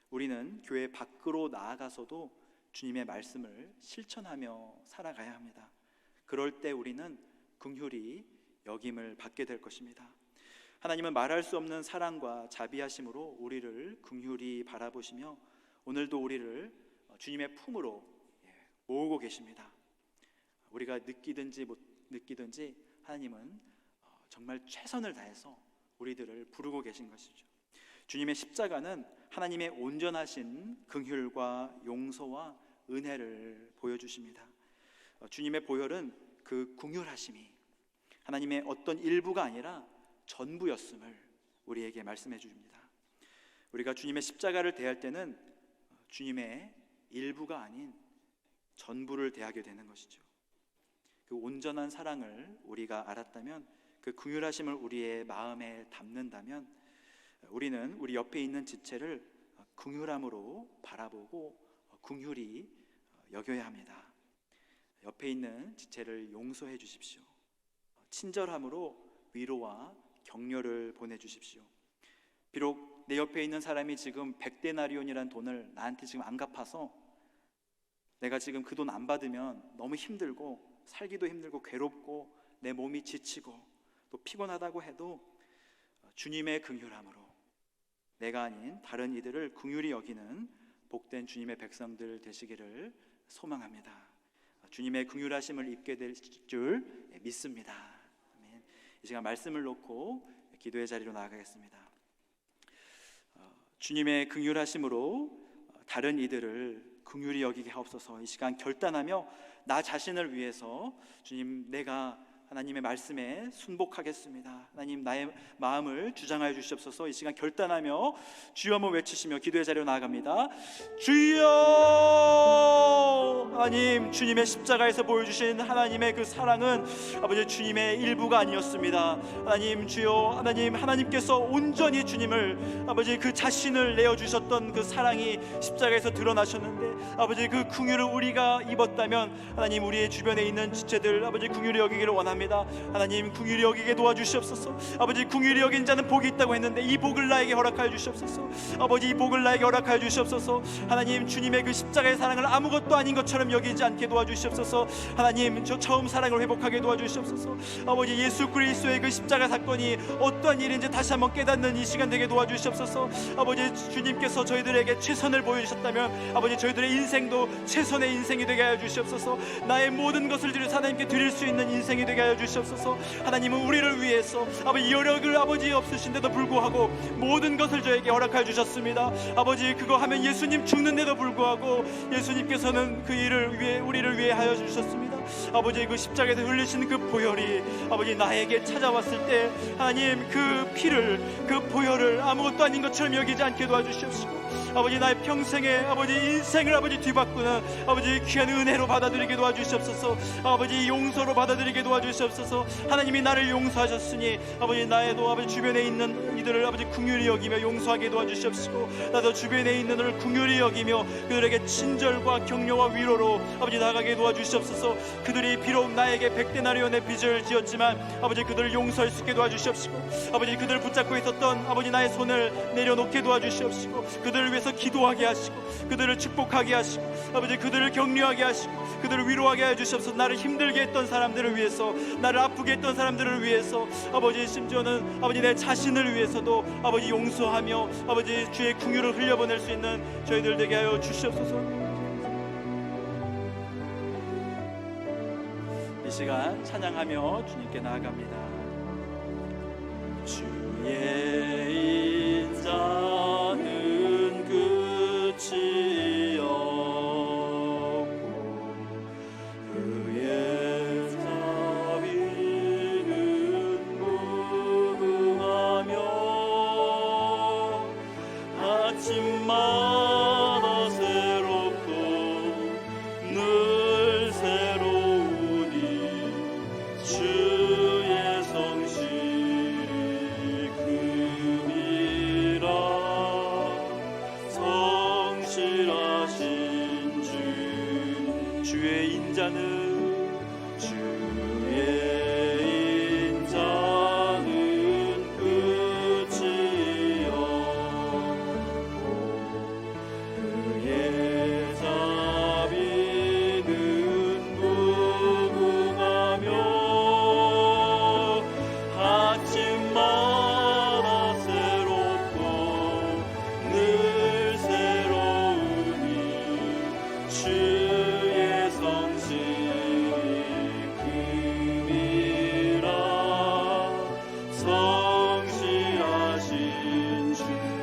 우리는 교회 밖으로 나아가서도 주님의 말씀을 실천하며 살아가야 합니다. 그럴 때 우리는 긍휼히 여김을 받게 될 것입니다. 하나님은 말할 수 없는 사랑과 자비하심으로 우리를 긍휼히 바라보시며 오늘도 우리를 주님의 품으로 모으고 계십니다. 우리가 느끼든지 못 느끼든지 하나님은 정말 최선을 다해서 우리들을 부르고 계신 것이죠. 주님의 십자가는 하나님의 온전하신 긍휼과 용서와 은혜를 보여주십니다. 주님의 보혈은 그 긍휼하심이 하나님의 어떤 일부가 아니라 전부였음을 우리에게 말씀해 줍니다. 우리가 주님의 십자가를 대할 때는 주님의 일부가 아닌 전부를 대하게 되는 것이죠. 그 온전한 사랑을 우리가 알았다면, 그 긍휼하심을 우리의 마음에 담는다면 우리는 우리 옆에 있는 지체를 긍휼함으로 바라보고 긍휼히 여겨야 합니다. 옆에 있는 지체를 용서해 주십시오. 친절함으로 위로와 격려를 보내주십시오. 비록 내 옆에 있는 사람이 지금 100데나리온이라는 돈을 나한테 지금 안 갚아서 내가 지금 그 돈 안 받으면 너무 힘들고 살기도 힘들고 괴롭고 내 몸이 지치고 또 피곤하다고 해도 주님의 긍휼함으로 내가 아닌 다른 이들을 긍휼히 여기는 복된 주님의 백성들 되시기를 소망합니다. 주님의 긍휼하심을 입게 될 줄 믿습니다. 아멘. 이 시간 말씀을 놓고 기도의 자리로 나아가겠습니다. 주님의 긍휼하심으로 다른 이들을 긍휼히 여기게 하옵소서. 이 시간 결단하며 나 자신을 위해서 주님, 내가 하나님의 말씀에 순복하겠습니다. 하나님, 나의 마음을 주장하여 주시옵소서. 이 시간 결단하며 주여 한번 외치시며 기도의 자리로 나아갑니다. 주여! 하나님, 주님의 십자가에서 보여주신 하나님의 그 사랑은 아버지 주님의 일부가 아니었습니다. 하나님, 주여, 하나님, 하나님께서 온전히 주님을 아버지 그 자신을 내어주셨던 그 사랑이 십자가에서 드러나셨는데 아버지 그 긍휼을 우리가 입었다면 하나님, 우리의 주변에 있는 지체들 아버지 긍휼히 여기기를 원합니다. 하나님, 긍휼히 여기게 도와주시옵소서. 아버지, 긍휼히 여긴 자는 복이 있다고 했는데 이 복을 나에게 허락하여 주시옵소서. 아버지, 이 복을 나에게 허락하여 주시옵소서. 하나님, 주님의 그 십자가의 사랑을 아무것도 아닌 것처럼 여기지 않게 도와주시옵소서. 하나님, 저 처음 사랑을 회복하게 도와주시옵소서. 아버지, 예수 그리스도의 그 십자가 사건이 어떠한 일인지 다시 한번 깨닫는 이 시간 되게 도와주시옵소서. 아버지, 주님께서 저희들에게 최선을 보여주셨다면 아버지, 저희들의 인생도 최선의 인생이 되게 하여 주시옵소서. 나의 모든 것을 드려 하나님께 드릴 수 있는 인생이 되게 하여 주시옵소서. 하나님은 우리를 위해서 아버지 여력을 아버지 없으신데도 불구하고 모든 것을 저에게 허락하여 주셨습니다. 아버지, 그거 하면 예수님 죽는데도 불구하고 예수님께서는 그 일을 위해 우리를 위해 하여 주셨습니다. 아버지, 그 십자가에서 흘리신 그 보혈이 아버지 나에게 찾아왔을 때 하나님, 그 피를, 그 보혈을 아무것도 아닌 것처럼 여기지 않게 도와주시옵시고 아버지, 나의 평생의 아버지 인생을 아버지 뒤바꾸는 아버지 귀한 은혜로 받아들이게 도와주시옵소서. 아버지, 용서로 받아들이게 도와주시옵소서. 하나님이 나를 용서하셨으니 아버지, 나의도 아버지 주변에 있는 이들을 아버지 긍휼히 여기며 용서하게 도와주시옵시고 나도 주변에 있는 이들을 긍휼히 여기며 그들에게 친절과 격려와 위로로 아버지 나가게 도와주시옵소서. 그들이 비록 나에게 100데나리온의 빚을 지었지만 아버지, 그들을 용서할 수 있게 도와주시옵시고 아버지, 그들을 붙잡고 있었던 아버지 나의 손을 내려놓게 도와주시옵시고 그들을 위해서 기도하게 하시고 그들을 축복하게 하시고 아버지, 그들을 격려하게 하시고 그들을 위로하게 해주시옵소서. 나를 힘들게 했던 사람들을 위해서, 나를 아프게 했던 사람들을 위해서 아버지, 심지어는 아버지 내 자신을 위해서도 아버지 용서하며 아버지 주의 긍휼을 흘려보낼 수 있는 저희들 되게 하여 주시옵소서. 이 시간 찬양하며 주님께 나아갑니다. 주의 인자는 끝이 없고 그의 자비는 무궁하며 아침마다 새롭고 늘 새로우니 주의 손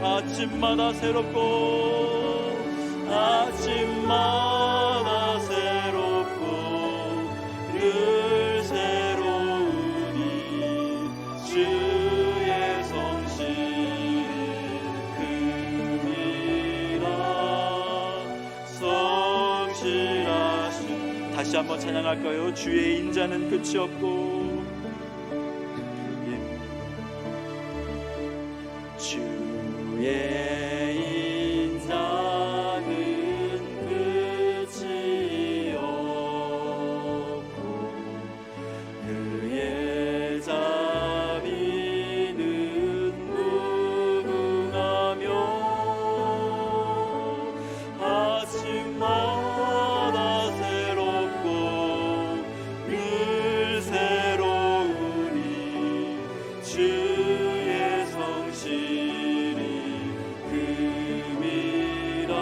아침마다 새롭고 아침마다 새롭고 늘 새로우니 주의 성실이 큼이라 성실하신. 다시 한번 찬양할까요? 주의 인자는 끝이 없고 주의 인자는 끝이 없고 그의 자비는 무궁하며 아침마다 새롭고 늘 새로우니 주의 성실이 큼이라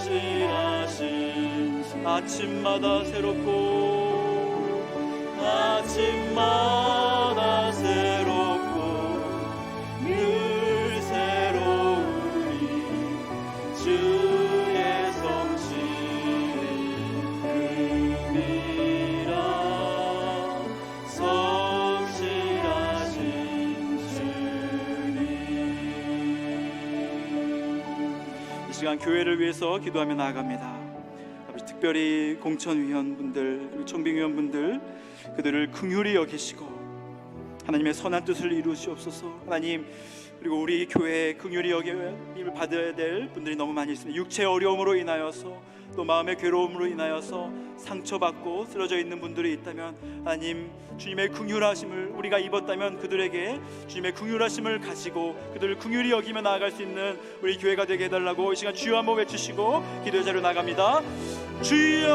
성실하신. 아침마다 새롭고 아침마다 새롭고 늘 새로우니 주의 성실이 큼이라 성실하신 주님. 이 시간 교회를 위해서 기도하며 나아갑니다. 아버지, 특별히 공천위원분들 그리고 청빙위원분들 그들을 긍휼히 여기시고 하나님의 선한 뜻을 이루시옵소서. 하나님, 그리고 우리 교회에 긍휼히 여김을 받아야 될 분들이 너무 많이 있습니다. 육체의 어려움으로 인하여서 또 마음의 괴로움으로 인하여서 상처받고 쓰러져 있는 분들이 있다면 하나님, 주님의 긍휼하심을 우리가 입었다면 그들에게 주님의 긍휼하심을 가지고 그들을 긍휼히 여기며 나아갈 수 있는 우리 교회가 되게 해달라고 이 시간 주여 한번 외치시고 기도의 자리로 나갑니다. 주여!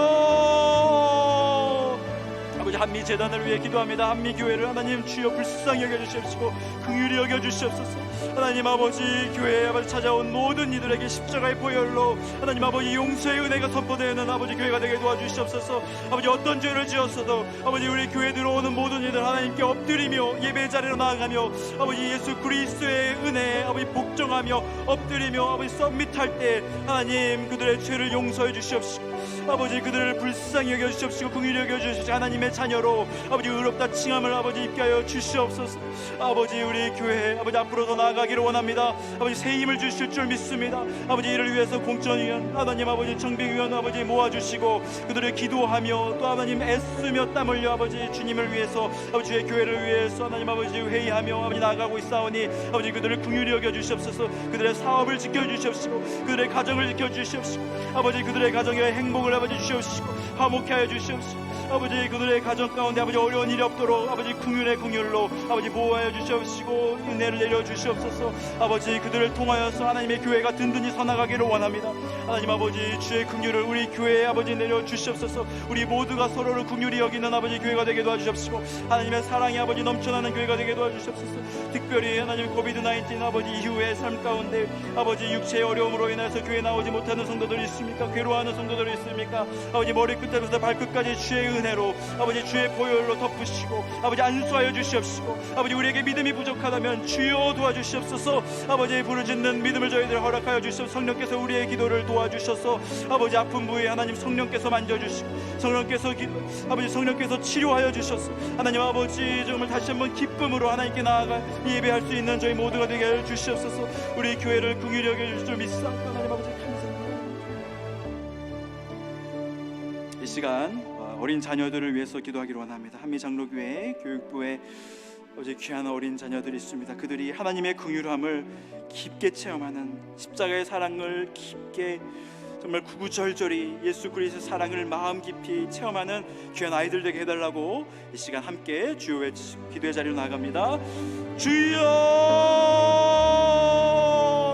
아버지, 한미재단을 위해 기도합니다. 한미교회를 하나님 주여 불쌍히 여겨주시옵시고 긍휼히 여겨주시옵소서. 하나님 아버지, 교회에 아버지 찾아온 모든 이들에게 십자가의 보혈로 하나님 아버지 용서의 은혜가 선포되는 아버지 교회가 되게 도와주시옵소서. 아버지, 어떤 죄를 지었어도 아버지 우리 교회에 들어오는 모든 이들 하나님께 엎드리며 예배의 자리로 나아가며 아버지 예수 그리스도의 은혜에 아버지 복종하며 엎드리며 아버지 서밋할 때 하나님 그들의 죄를 용서해 주시옵시고 아버지 그들을 불쌍히 여겨주시옵시고 긍휼히 여겨주시옵시고 하나님의 자녀로 아버지 의롭다 칭함을 아버지 입게 하여 주시옵소서. 아버지, 우리 교회 아버지 앞으로 더 나아가기를 원합니다. 아버지, 새 힘을 주실 줄 믿습니다. 아버지, 이를 위해서 공천위원 하나님 아버지 청빙위원 아버지 모아주시고 그들을 기도하며 또 하나님 애쓰며 땀 흘려 아버지 주님을 위해서 아버지 주의 교회를 위해서 하나님 아버지 회의하며 아버지 나아가고 있사오니 아버지 그들을 긍휼히 여겨주시옵소서. 그들의 사업을 지켜주시옵시고 그들의 가정을 지켜주시옵시고 아버지 그들의 가정의 행복을 아버지 주시옵시고 화목케 하여 주시옵시고 아버지 그들의 가정 가운데 아버지 어려운 일이 없도록 아버지 긍휼의 긍휼로 아버지 보호하여 주시옵시고 은혜를 내려 주시옵소서. 아버지, 그들을 통하여서 하나님의 교회가 든든히 서나가기를 원합니다. 하나님 아버지, 주의 긍휼을 우리 교회에 아버지 내려 주시옵소서. 우리 모두가 서로를 긍휼히 여기는 아버지 교회가 되게 도와주시옵시고 하나님의 사랑이 아버지 넘쳐나는 교회가 되게 도와주시옵소서. 특별히 하나님 코비드-19 아버지 이후의 삶 가운데 아버지 육체의 어려움으로 인해서 교회 나오지 못하는 성도들이 있습니까? 괴로워하는 성도들이 있습니까? 아버지, 머리끝에서 발끝까지 주의 은혜로 아버지 주의 보혈로 덮으시고 아버지 안수하여 주시옵시고 아버지 우리에게 믿음이 부족하다면 주여 도와주시옵소서. 아버지, 부르짖는 믿음을 저희들 허락하여 주시옵소서. 성령께서 우리의 기도를 도와주셔서 아버지 아픈 부위에 하나님 성령께서 만져주시고 아버지 성령께서 치료하여 주셔서 하나님 아버지 정말 다시 한번 기쁨으로 하나님께 나아가 예배할 수 있는 저희 모두가 되게 해 주시옵소서. 우리 교회를 긍휼히 여겨주실 줄 믿사옵고 하나님 아버지 감사합니다. 이 시간 어린 자녀들을 위해서 기도하기를 원합니다. 한미장로교회 교육부에 어제 귀한 어린 자녀들이 있습니다. 그들이 하나님의 긍휼함을 깊게 체험하는 십자가의 사랑을 깊게 정말 구구절절히 예수 그리스도의 사랑을 마음 깊이 체험하는 귀한 아이들 되게 해달라고 이 시간 함께 주여 외치고 기도의 자리로 나아갑니다. 주여!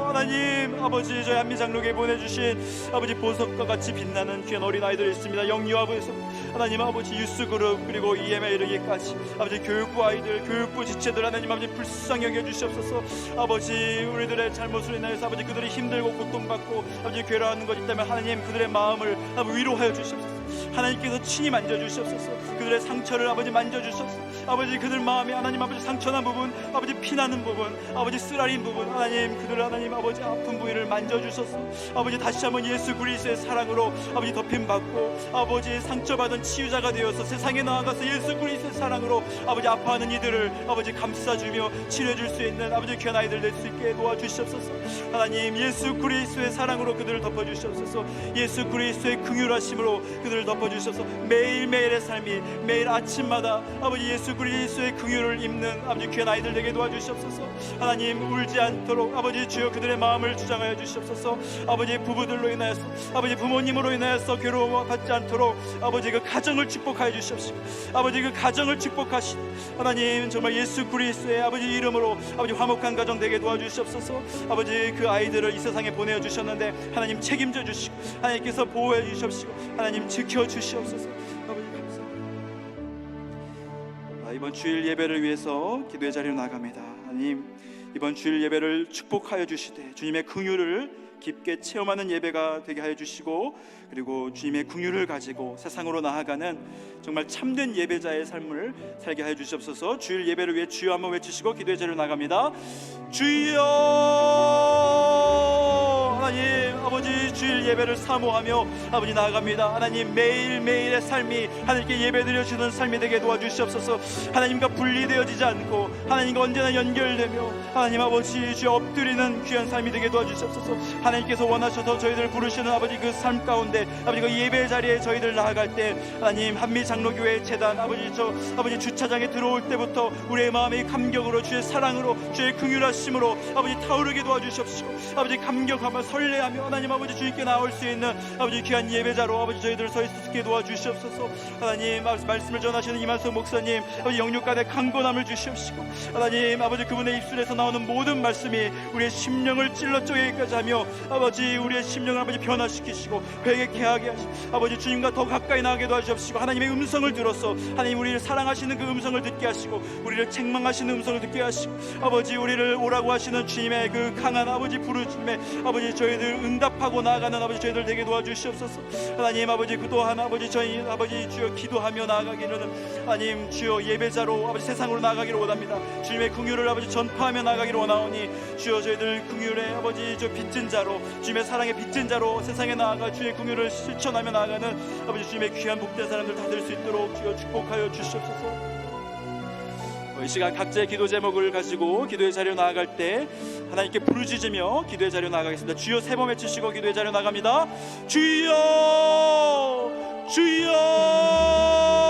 하나님 아버지, 저희 한미장로교에 보내주신 아버지 보석과 같이 빛나는 귀한 어린 아이들이 있습니다. 영유아부에서 하나님 아버지 유스그룹 그리고 EM에 이르기까지 아버지 교육부 아이들, 교육부 지체들 하나님 아버지 불쌍히 여겨주시옵소서. 아버지, 우리들의 잘못으로 인하여서 아버지 그들이 힘들고 고통받고 아버지 괴로워하는 것 있다면 하나님 그들의 마음을 위로하여 주시옵소서. 하나님께서 친히 만져주시옵소서. 그들의 상처를 아버지 만져주셔서 아버지 그들 마음에 하나님 아버지 상처난 부분, 아버지 피나는 부분, 아버지 쓰라린 부분, 하나님 그들 하나님 아버지 아픈 부위를 만져주셔서 아버지 다시 한번 예수 그리스도의 사랑으로 아버지 덮임받고 아버지 상처받은 치유자가 되어서 세상에 나아가서 예수 그리스도의 사랑으로 아버지 아파하는 이들을 아버지 감싸주며 치료해줄 수 있는 아버지 귀한 아이들 될 수 있게 도와주시옵소서. 하나님 예수 그리스도의 사랑으로 그들을 덮어주시옵소서. 예수 그리스도의 긍휼하심으로 그들을 덮어주셔서 매일매일의 삶이 매일 아침마다 아버지 예수 그리스도의 긍휼을 입는 아버지 귀한 아이들 되게 도와주시옵소서. 하나님 울지 않도록 아버지 주여 그들의 마음을 주장하여 주시옵소서. 아버지 부부들로 인하여서 아버지 부모님으로 인하여서 괴로움 받지 않도록 아버지 그 가정을 축복하여 주시옵시고 아버지 그 가정을 축복하신 하나님 정말 예수 그리스도의 아버지 이름으로 아버지 화목한 가정 되게 도와주시옵소서. 아버지 그 아이들을 이 세상에 보내어 주셨는데 하나님 책임져 주시고 하나님께서 보호해 주시옵시고 하나님 지켜 주시옵소서. 아버지 감사합니다. 이번 주일 예배를 위해서 기도의 자리로 나갑니다. 하나님 이번 주일 예배를 축복하여 주시되 주님의 긍휼을 깊게 체험하는 예배가 되게 하여 주시고 그리고 주님의 긍휼을 가지고 세상으로 나아가는 정말 참된 예배자의 삶을 살게 하여 주시옵소서. 주일 예배를 위해 주여 한번 외치시고 기도의 자리로 나갑니다. 주여 하나님 아버지 주일 예배를 사모하며 아버지 나아갑니다. 하나님 매일매일의 삶이 하나님께 예배드려주는 삶이 되게 도와주시옵소서. 하나님과 분리되어지지 않고 하나님과 언제나 연결되며 하나님 아버지 주여 엎드리는 귀한 삶이 되게 도와주시옵소서. 하나님께서 원하셔서 저희들을 부르시는 아버지 그 삶 가운데 아버지 그 예배 자리에 저희들 나아갈 때 하나님 한미장로교회 재단 아버지 주차장에 들어올 때부터 우리의 마음의 감격으로 주의 사랑으로 주의 긍휼하심으로 아버지 타오르게 도와주시옵시고 아버지 감격하며 설레하며 하나님 아버지 주님께 나올 수 있는 아버지 귀한 예배자로 아버지 저희들 서 있게 도와주시옵소서. 하나님 말씀을 전하시는 이만석 목사님 아버지 영육간의 강건함을 주시옵시고 하나님 아버지 그분의 입술에서 나오는 모든 말씀이 우리의 심령을 찔러 쪼개기까지 하며 아버지 우리의 심령을 아버지 변화시키시고 회개케 하게 하시고 아버지 주님과 더 가까이 나가게 도와주시옵시고 하나님의 음성을 들어서 하나님 우리를 사랑하시는 그 음성을 듣게 하시고 우리를 책망하시는 음성을 듣게 하시고 아버지 우리를 오라고 하시는 주님의 그 강한 아버지 부르심에 아버지 저희들 응답하고 나아가는 아버지 저희들 되게 도와주시옵소서. 하나님 아버지 그 또한 아버지 저희 아버지 주여 기도하며 나아가기로는 하나님 주여 예배자로 아버지 세상으로 나아가기를 원합니다. 주님의 긍휼을 아버지 전파하며 나아가기를 원하오니 주여 저희들 긍휼의 아버지 저 빚진 자로 주님의 사랑의 빚진 자로 세상에 나아가 주의 긍휼을 실천하며 나아가는 아버지 주님의 귀한 복된 사람들 다 될 수 있도록 주여 축복하여 주시옵소서. 이 시간 각자의 기도 제목을 가지고 기도의 자리로 나아갈 때 하나님께 부르짖으며 기도의 자리로 나아가겠습니다. 주여 세 번 외치시고 기도의 자리로 나갑니다. 주여 주여